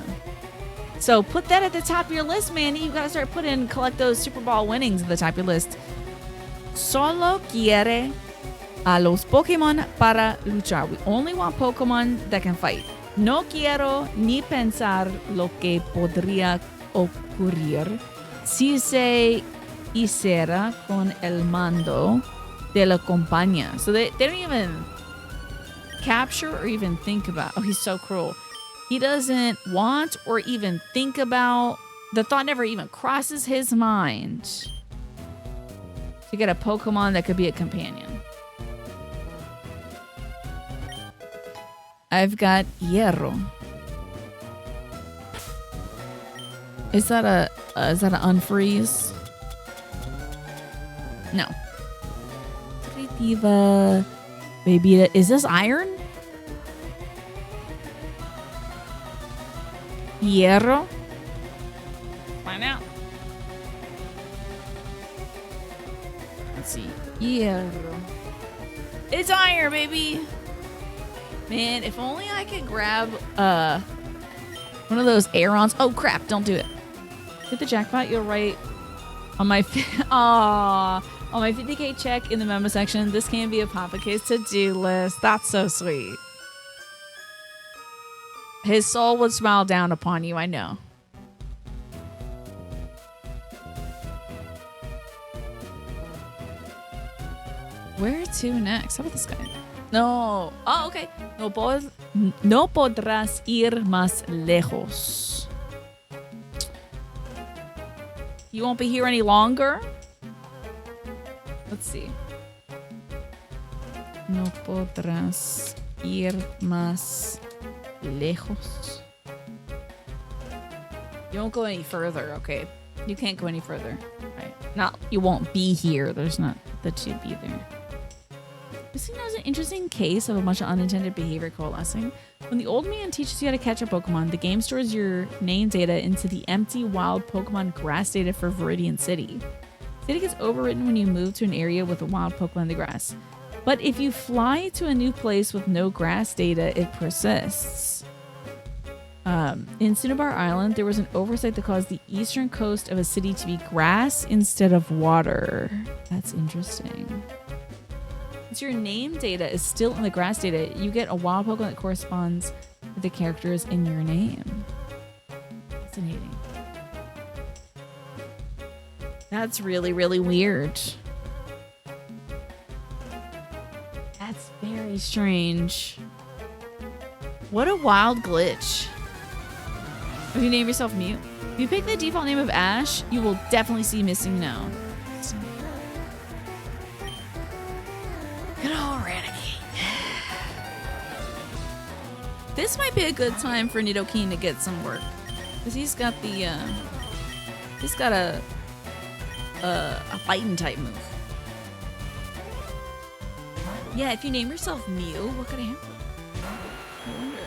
So put that at the top of your list, Manny. You gotta start putting, collect those Super Bowl winnings at the top of your list. Solo quiere a los Pokémon para luchar. We only want Pokémon that can fight. No quiero ni pensar lo que podría ocurrir si se hiciera con el mando de la compañía. So they don't even capture or even think about. Oh, he's so cruel. He doesn't want or even think about. The thought never even crosses his mind to get a Pokemon that could be a companion. I've got Hierro. Is that an unfreeze? No. Creativa. Baby, is this iron? Hierro. Let's see. Yeah. It's iron, baby. Man, if only I could grab one of those Aerons. Oh crap, don't do it. Hit the jackpot, you'll write on my on my 50k check in the memo section. This can be a Papa K's to-do list. That's so sweet. His soul would smile down upon you, I know. Where to next? How about this guy? No. Oh, okay. No podrás ir más lejos. You won't be here any longer? Let's see. No podrás ir más lejos. You won't go any further, okay? You can't go any further. Right. Not, you won't be here. There's not that you'd be there. This is an interesting case of a bunch of unintended behavior coalescing. When the old man teaches you how to catch a Pokemon, the game stores your name data into the empty wild Pokemon grass data for Viridian City. Data gets overwritten when you move to an area with a wild Pokemon in the grass. But if you fly to a new place with no grass data, it persists. In Cinnabar Island, there was an oversight that caused the eastern coast of a city to be grass instead of water. That's interesting. Since your name data is still in the grass data, you get a wild Pokemon that corresponds with the characters in your name. Fascinating. That's really, really weird. That's very strange. What a wild glitch. If you name yourself Mew, if you pick the default name of Ash, you will definitely see Missing No. Good old Renegade. This might be a good time for Nidoking to get some work. Because he's got the, he's got a fighting type move. Yeah, if you name yourself Mew, what could happen? I wonder.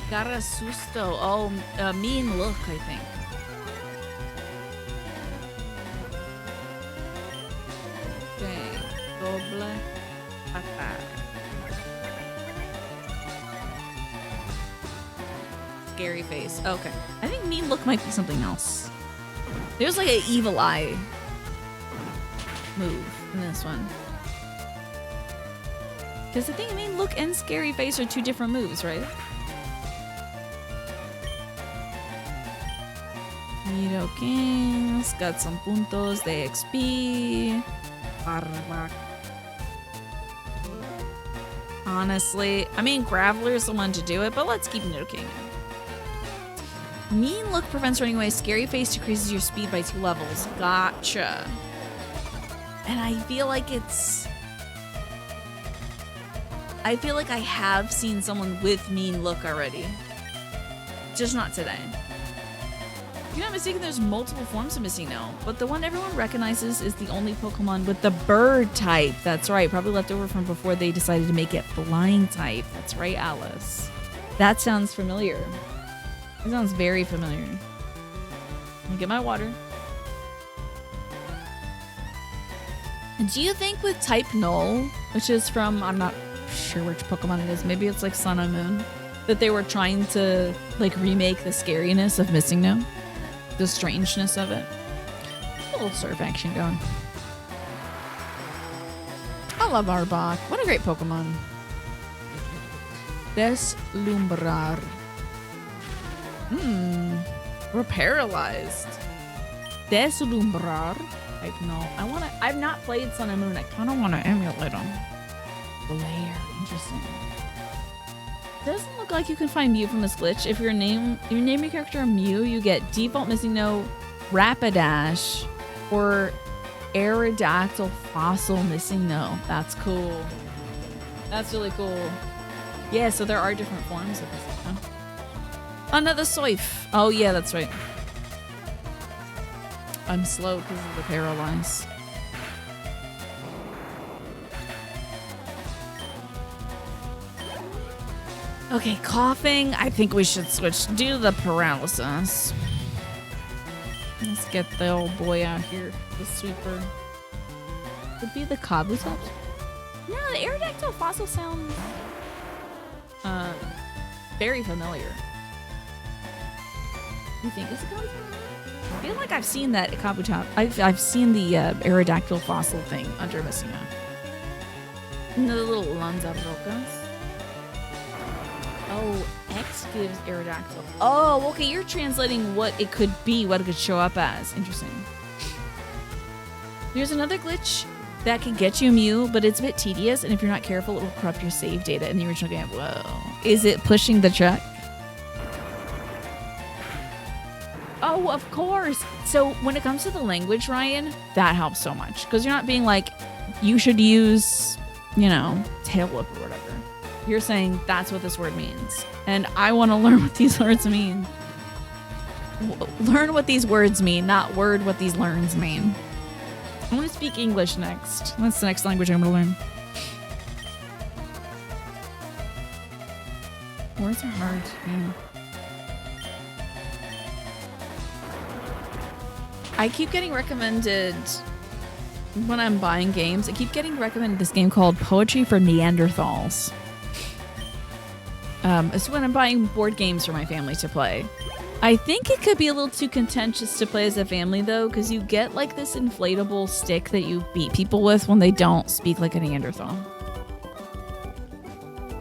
Cara susto. Oh, mean look, I think. Okay. Doble attack. Scary face. Okay. I think mean look might be something else. There's like an evil eye move in this one. Because I think mean look and scary face are two different moves, right? Nidoking got some puntos de XP. Honestly, I mean Graveler's the one to do it, but let's keep Nidoking. Mean look prevents running away. Scary face decreases your speed by 2 levels. Gotcha. And I feel like it's... I feel like I have seen someone with mean look already. Just not today. If you're not mistaken, there's multiple forms of Missing No, but the one everyone recognizes is the only Pokemon with the bird type. That's right, probably left over from before they decided to make it flying type. That's right, Alice. That sounds familiar. It sounds very familiar. Let me get my water. Do you think with type Null, which is from, I'm not sure which Pokemon it is, maybe it's like Sun and Moon, that they were trying to like remake the scariness of Missing No? The strangeness of it. A little surf action going. I love Arbok. What a great Pokemon. Deslumbrar. We're paralyzed. Deslumbrar. I've not played Sun and Moon. I kind of want to emulate them. Glare. Interesting. Doesn't look like you can find Mew from this glitch. If you name your character Mew, you get default Missing No, Rapidash, or Aerodactyl Fossil Missing No. That's cool. That's really cool. Yeah, so there are different forms of this. Huh? Another Silph. Oh yeah, that's right. I'm slow because of the paralyze. Okay, coughing. I think we should switch. Do the paralysis. Let's get the old boy out here, the sweeper. Could be the Kabutops. No, the Aerodactyl fossil sounds very familiar. You think it's a Kabutop? I feel like I've seen that Kabutop. I've seen the Aerodactyl fossil thing under Messina. And the little Lanzarrocas. Oh, X gives Aerodactyl. Oh, okay, you're translating what it could be, what it could show up as. Interesting. Here's another glitch that can get you a Mew, but it's a bit tedious, and if you're not careful, it will corrupt your save data in the original game. Whoa. Is it pushing the truck? Oh, of course. So when it comes to the language, Ryan, that helps so much. Because you're not being like, you should use, you know, tail whip or whatever. You're saying that's what this word means. And I want to learn what these words mean. Learn what these words mean, not word what these learns mean. I want to speak English next. That's the next language I'm going to learn. Words are hard. Yeah. I keep getting recommended when I'm buying games. I keep getting recommended this game called Poetry for Neanderthals. It's when I'm buying board games for my family to play. I think it could be a little too contentious to play as a family, though, because you get like this inflatable stick that you beat people with when they don't speak like a Neanderthal.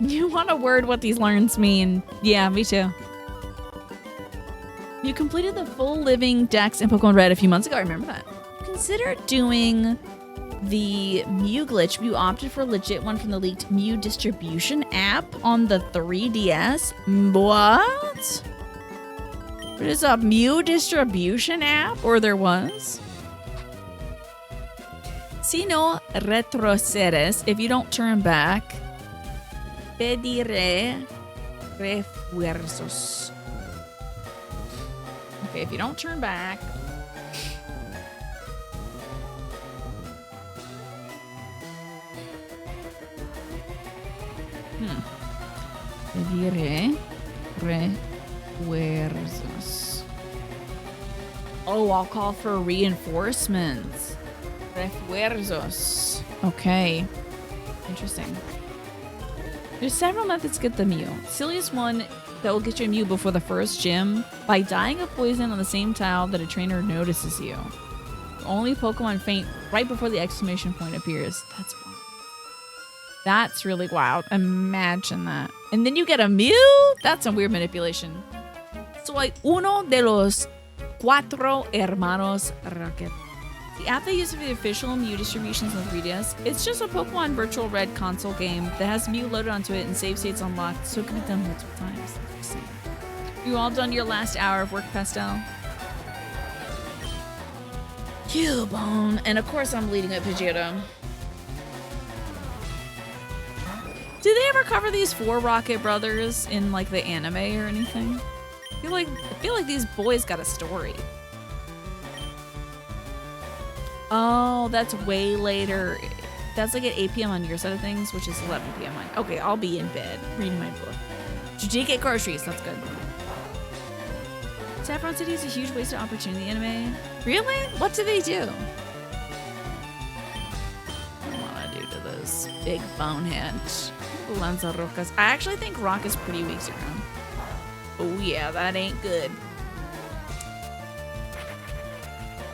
You want to word what these learns mean? Yeah, me too. You completed the full living Dex in Pokemon Red a few months ago. I remember that. Consider doing the Mew glitch. You opted for a legit one from the leaked Mew distribution app on the 3DS. What? There's a Mew distribution app? Or there was? Si no retrocedes, if you don't turn back, pediré refuerzos. Okay, if you don't turn back. Pediré refuerzos. Oh, I'll call for reinforcements. Refuerzos. Okay. Interesting. There's several methods to get the Mew. Silliest one that will get you a Mew before the first gym by dying of poison on the same tile that a trainer notices you. Only Pokemon faint right before the exclamation point appears. That's wild. That's really wild. Imagine that. And then you get a Mew? That's some weird manipulation. Soy uno de los cuatro hermanos Rocket. The app they use for the official Mew distributions on the 3DS, it's just a Pokemon Virtual Red console game that has Mew loaded onto it and save states unlocked, so it can be done multiple times. You all done your last hour of work, Pastel? Cubone. And of course I'm leading at Pidgeotto. Did they ever cover these 4 Rocket brothers in like the anime or anything? I feel like these boys got a story. Oh, that's way later. That's like at 8 p.m. on your side of things, which is 11 p.m. on. Okay, I'll be in bed reading my book. You did get groceries. That's good. Saffron City is a huge waste of opportunity anime. Really? What do they do? What do I do to this big bonehead? Lanzarrocas. I actually think Rock is pretty weak to ground. Oh yeah, that ain't good.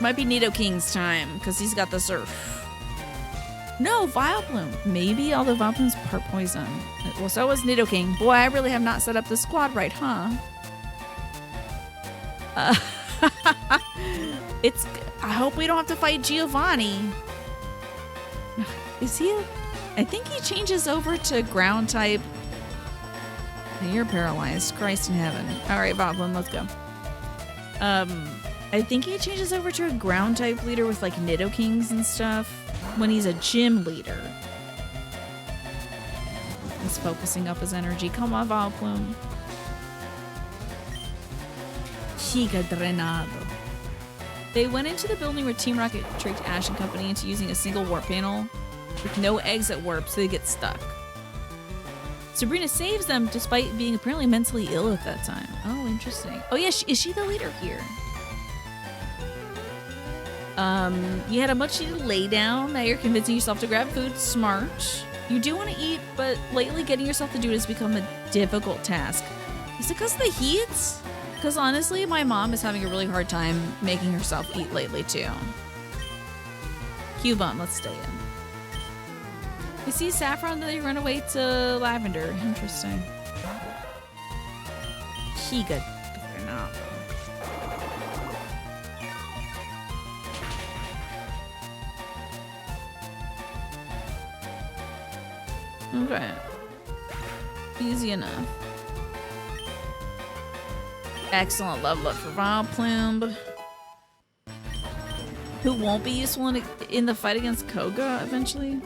Might be Nidoking's time, because he's got the surf. No, Vileplume. Maybe, although Vileplume's part poison. Well, so was Nidoking. Boy, I really have not set up the squad right, huh? I hope we don't have to fight Giovanni. Is he? I think he changes over to ground type. You're paralyzed. Christ in heaven. All right, Vileplume, let's go. I think he changes over to a ground type leader with like Nidokings and stuff when he's a gym leader. He's focusing up his energy. Come on, Vileplume. Chica Drenado. They went into the building where Team Rocket tricked Ash and company into using a single warp panel with no exit warp, so they get stuck. Sabrina saves them despite being apparently mentally ill at that time. Oh, interesting. Oh yeah, is she the leader here? You had a much needed lay down. Now you're convincing yourself to grab food. Smart. You do want to eat, but lately getting yourself to do it has become a difficult task. Is it because of the heat? Because honestly, my mom is having a really hard time making herself eat lately too. Cubone, let's stay in. You see saffron, then you run away to lavender. Interesting. Higa. Okay. Easy enough. Excellent level up for Vileplume. Who won't be useful in the fight against Koga eventually?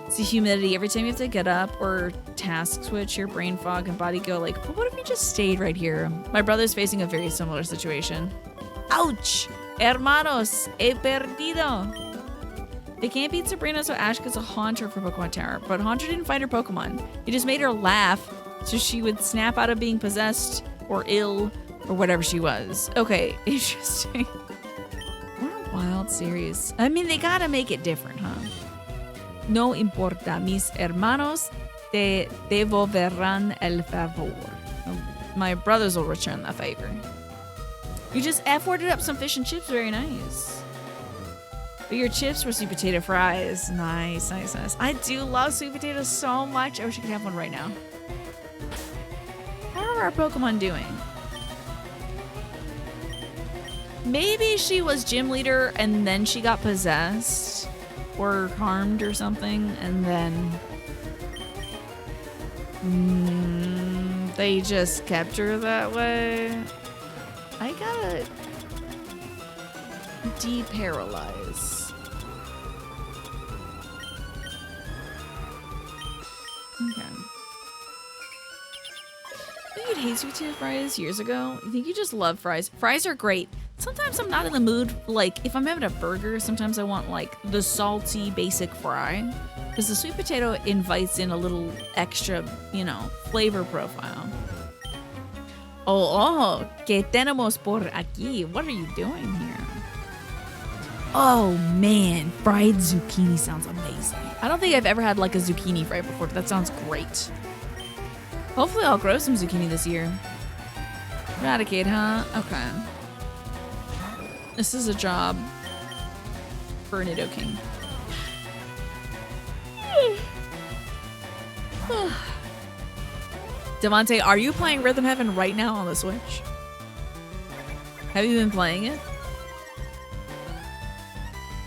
It's the humidity. Every time you have to get up or task switch, your brain fog and body go like, but what if you just stayed right here? My brother's facing a very similar situation. Ouch! Hermanos, he perdido! They can't beat Sabrina, so Ash gets a Haunter for Pokemon Tower. But Haunter didn't find her Pokemon. He just made her laugh so she would snap out of being possessed or ill or whatever she was. Okay, interesting. What a wild series. I mean, they gotta make it different, huh? No importa, mis hermanos te devolverán el favor. My brothers will return the favor. You just F-worded up some fish and chips. Very nice. But your chips were sweet potato fries. Nice, nice, nice. I do love sweet potatoes so much. I wish I could have one right now. How are our Pokemon doing? Maybe she was gym leader and then she got possessed or harmed or something, and then they just kept her that way. I gotta de-paralyze. Okay. I think you'd hate sweet potato fries years ago. I think you just love fries. Fries are great. Sometimes I'm not in the mood, like if I'm having a burger, sometimes I want like the salty basic fry. Because the sweet potato invites in a little extra, you know, flavor profile. Oh, ¿qué tenemos por aquí? What are you doing here? Oh man, fried zucchini sounds amazing. I don't think I've ever had like a zucchini fry before, but that sounds great. Hopefully I'll grow some zucchini this year. Eradicate, huh? Okay. This is a job for a Nidoking. Devontae, are you playing Rhythm Heaven right now on the Switch? Have you been playing it?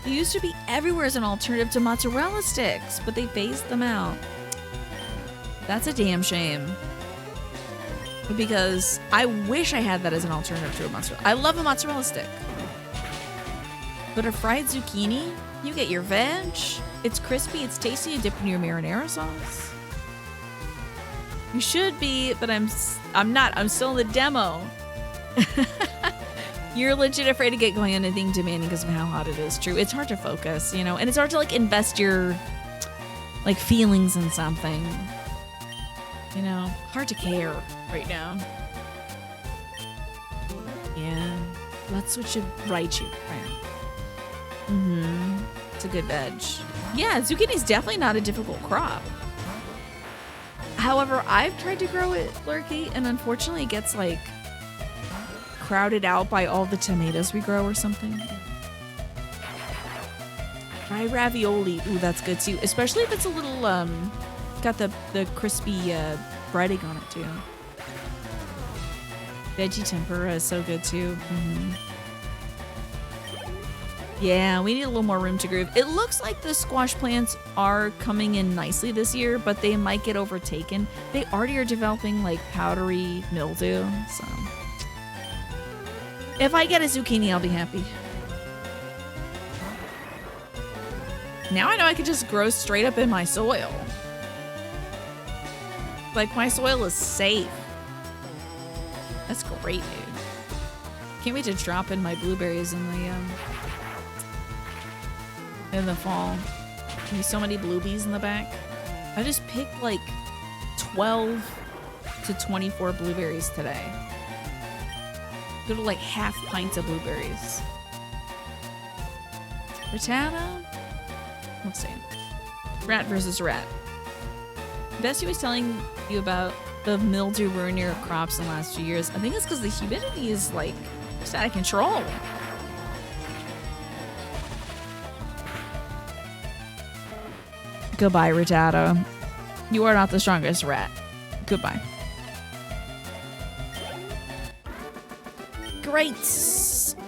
It used to be everywhere as an alternative to mozzarella sticks, but they phased them out. That's a damn shame. Because I wish I had that as an alternative to a mozzarella. I love a mozzarella stick. But a fried zucchini, you get your veg. It's crispy, it's tasty, you dip in your marinara sauce. You should be, but I'm not. I'm still in the demo. You're legit afraid to get going on anything demanding because of how hot it is. True. It's hard to focus, you know, and it's hard to like invest your like feelings in something. You know, hard to care right now. Yeah. Let's switch it right you. Right. Mm-hmm. It's a good veg. Yeah, zucchini's definitely not a difficult crop. However, I've tried to grow it, Lurky, and unfortunately it gets like crowded out by all the tomatoes we grow or something. Fried ravioli. Ooh, that's good too. Especially if it's a little got the crispy breading on it too. Veggie tempura is so good too. Mm-hmm. Yeah, we need a little more room to groove. It looks like the squash plants are coming in nicely this year, but they might get overtaken. They already are developing like powdery mildew, so. If I get a zucchini, I'll be happy. Now I know I could just grow straight up in my soil. Like my soil is safe. That's great, dude. Can't wait to drop in my blueberries in the fall. There'll be so many bluebies in the back. I just picked like 12 to 24 blueberries today. Little like half pints of blueberries. Rattata? Let's see. Rat versus rat. Bessie was telling you about the mildew ruining your crops in the last few years. I think it's because the humidity is like just out of control. Goodbye, Rattata. You are not the strongest rat. Goodbye. Great.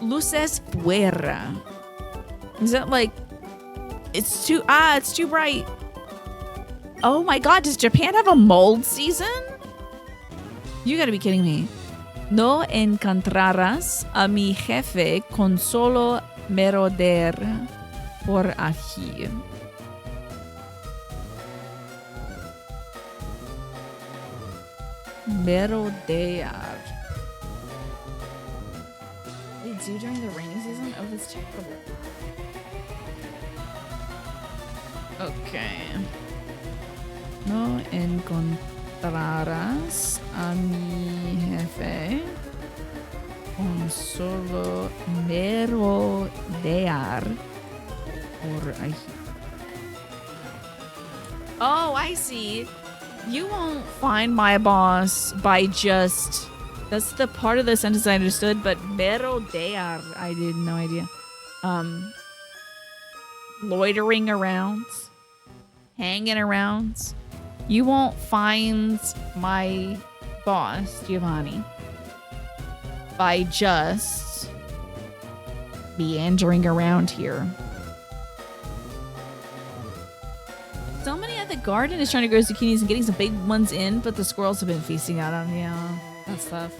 Luces fuera. Is that like... It's too bright. Oh my god, does Japan have a mold season? You gotta be kidding me. No encontrarás a mi jefe con solo meroder por aquí. Merodear. They do during the rainy season? Oh, that's terrible. Okay. No encontrarás a mi jefe con solo merodear por ahí. Oh, I see. You won't find my boss by just... That's the part of the sentence I understood, but merodear, I had no idea. Loitering around. Hanging around. You won't find my boss, Giovanni, by just meandering around here. Somebody at the garden is trying to grow zucchinis and getting some big ones in, but the squirrels have been feasting on them. Yeah, that's tough.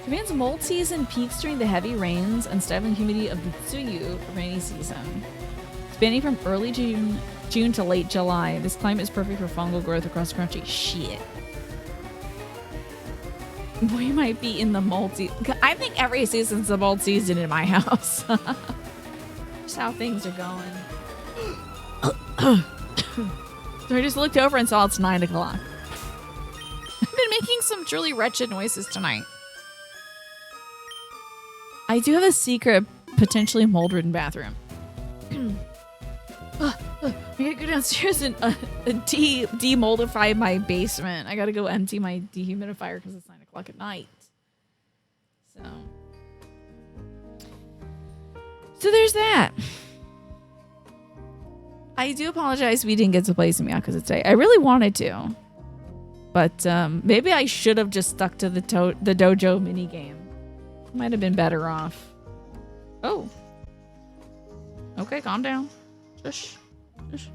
Japan's mold season peaks during the heavy rains and stifling humidity of the Tsuyu rainy season. Spanning from early June to late July, this climate is perfect for fungal growth across the country. Shit. We might be in the mold season. I think every season's a mold season in my house. Just how things are going. So I just looked over and saw it's 9 o'clock. I've been making some truly wretched noises tonight. I do have a secret, potentially mold-ridden bathroom. I gotta go downstairs and demoldify my basement. I gotta go empty my dehumidifier because it's 9 o'clock at night. So there's that. I do apologize we didn't get to play some Yakuza today. I really wanted to. But maybe I should have just stuck to the dojo minigame. Might have been better off. Oh. Okay, calm down. Shush. Shush.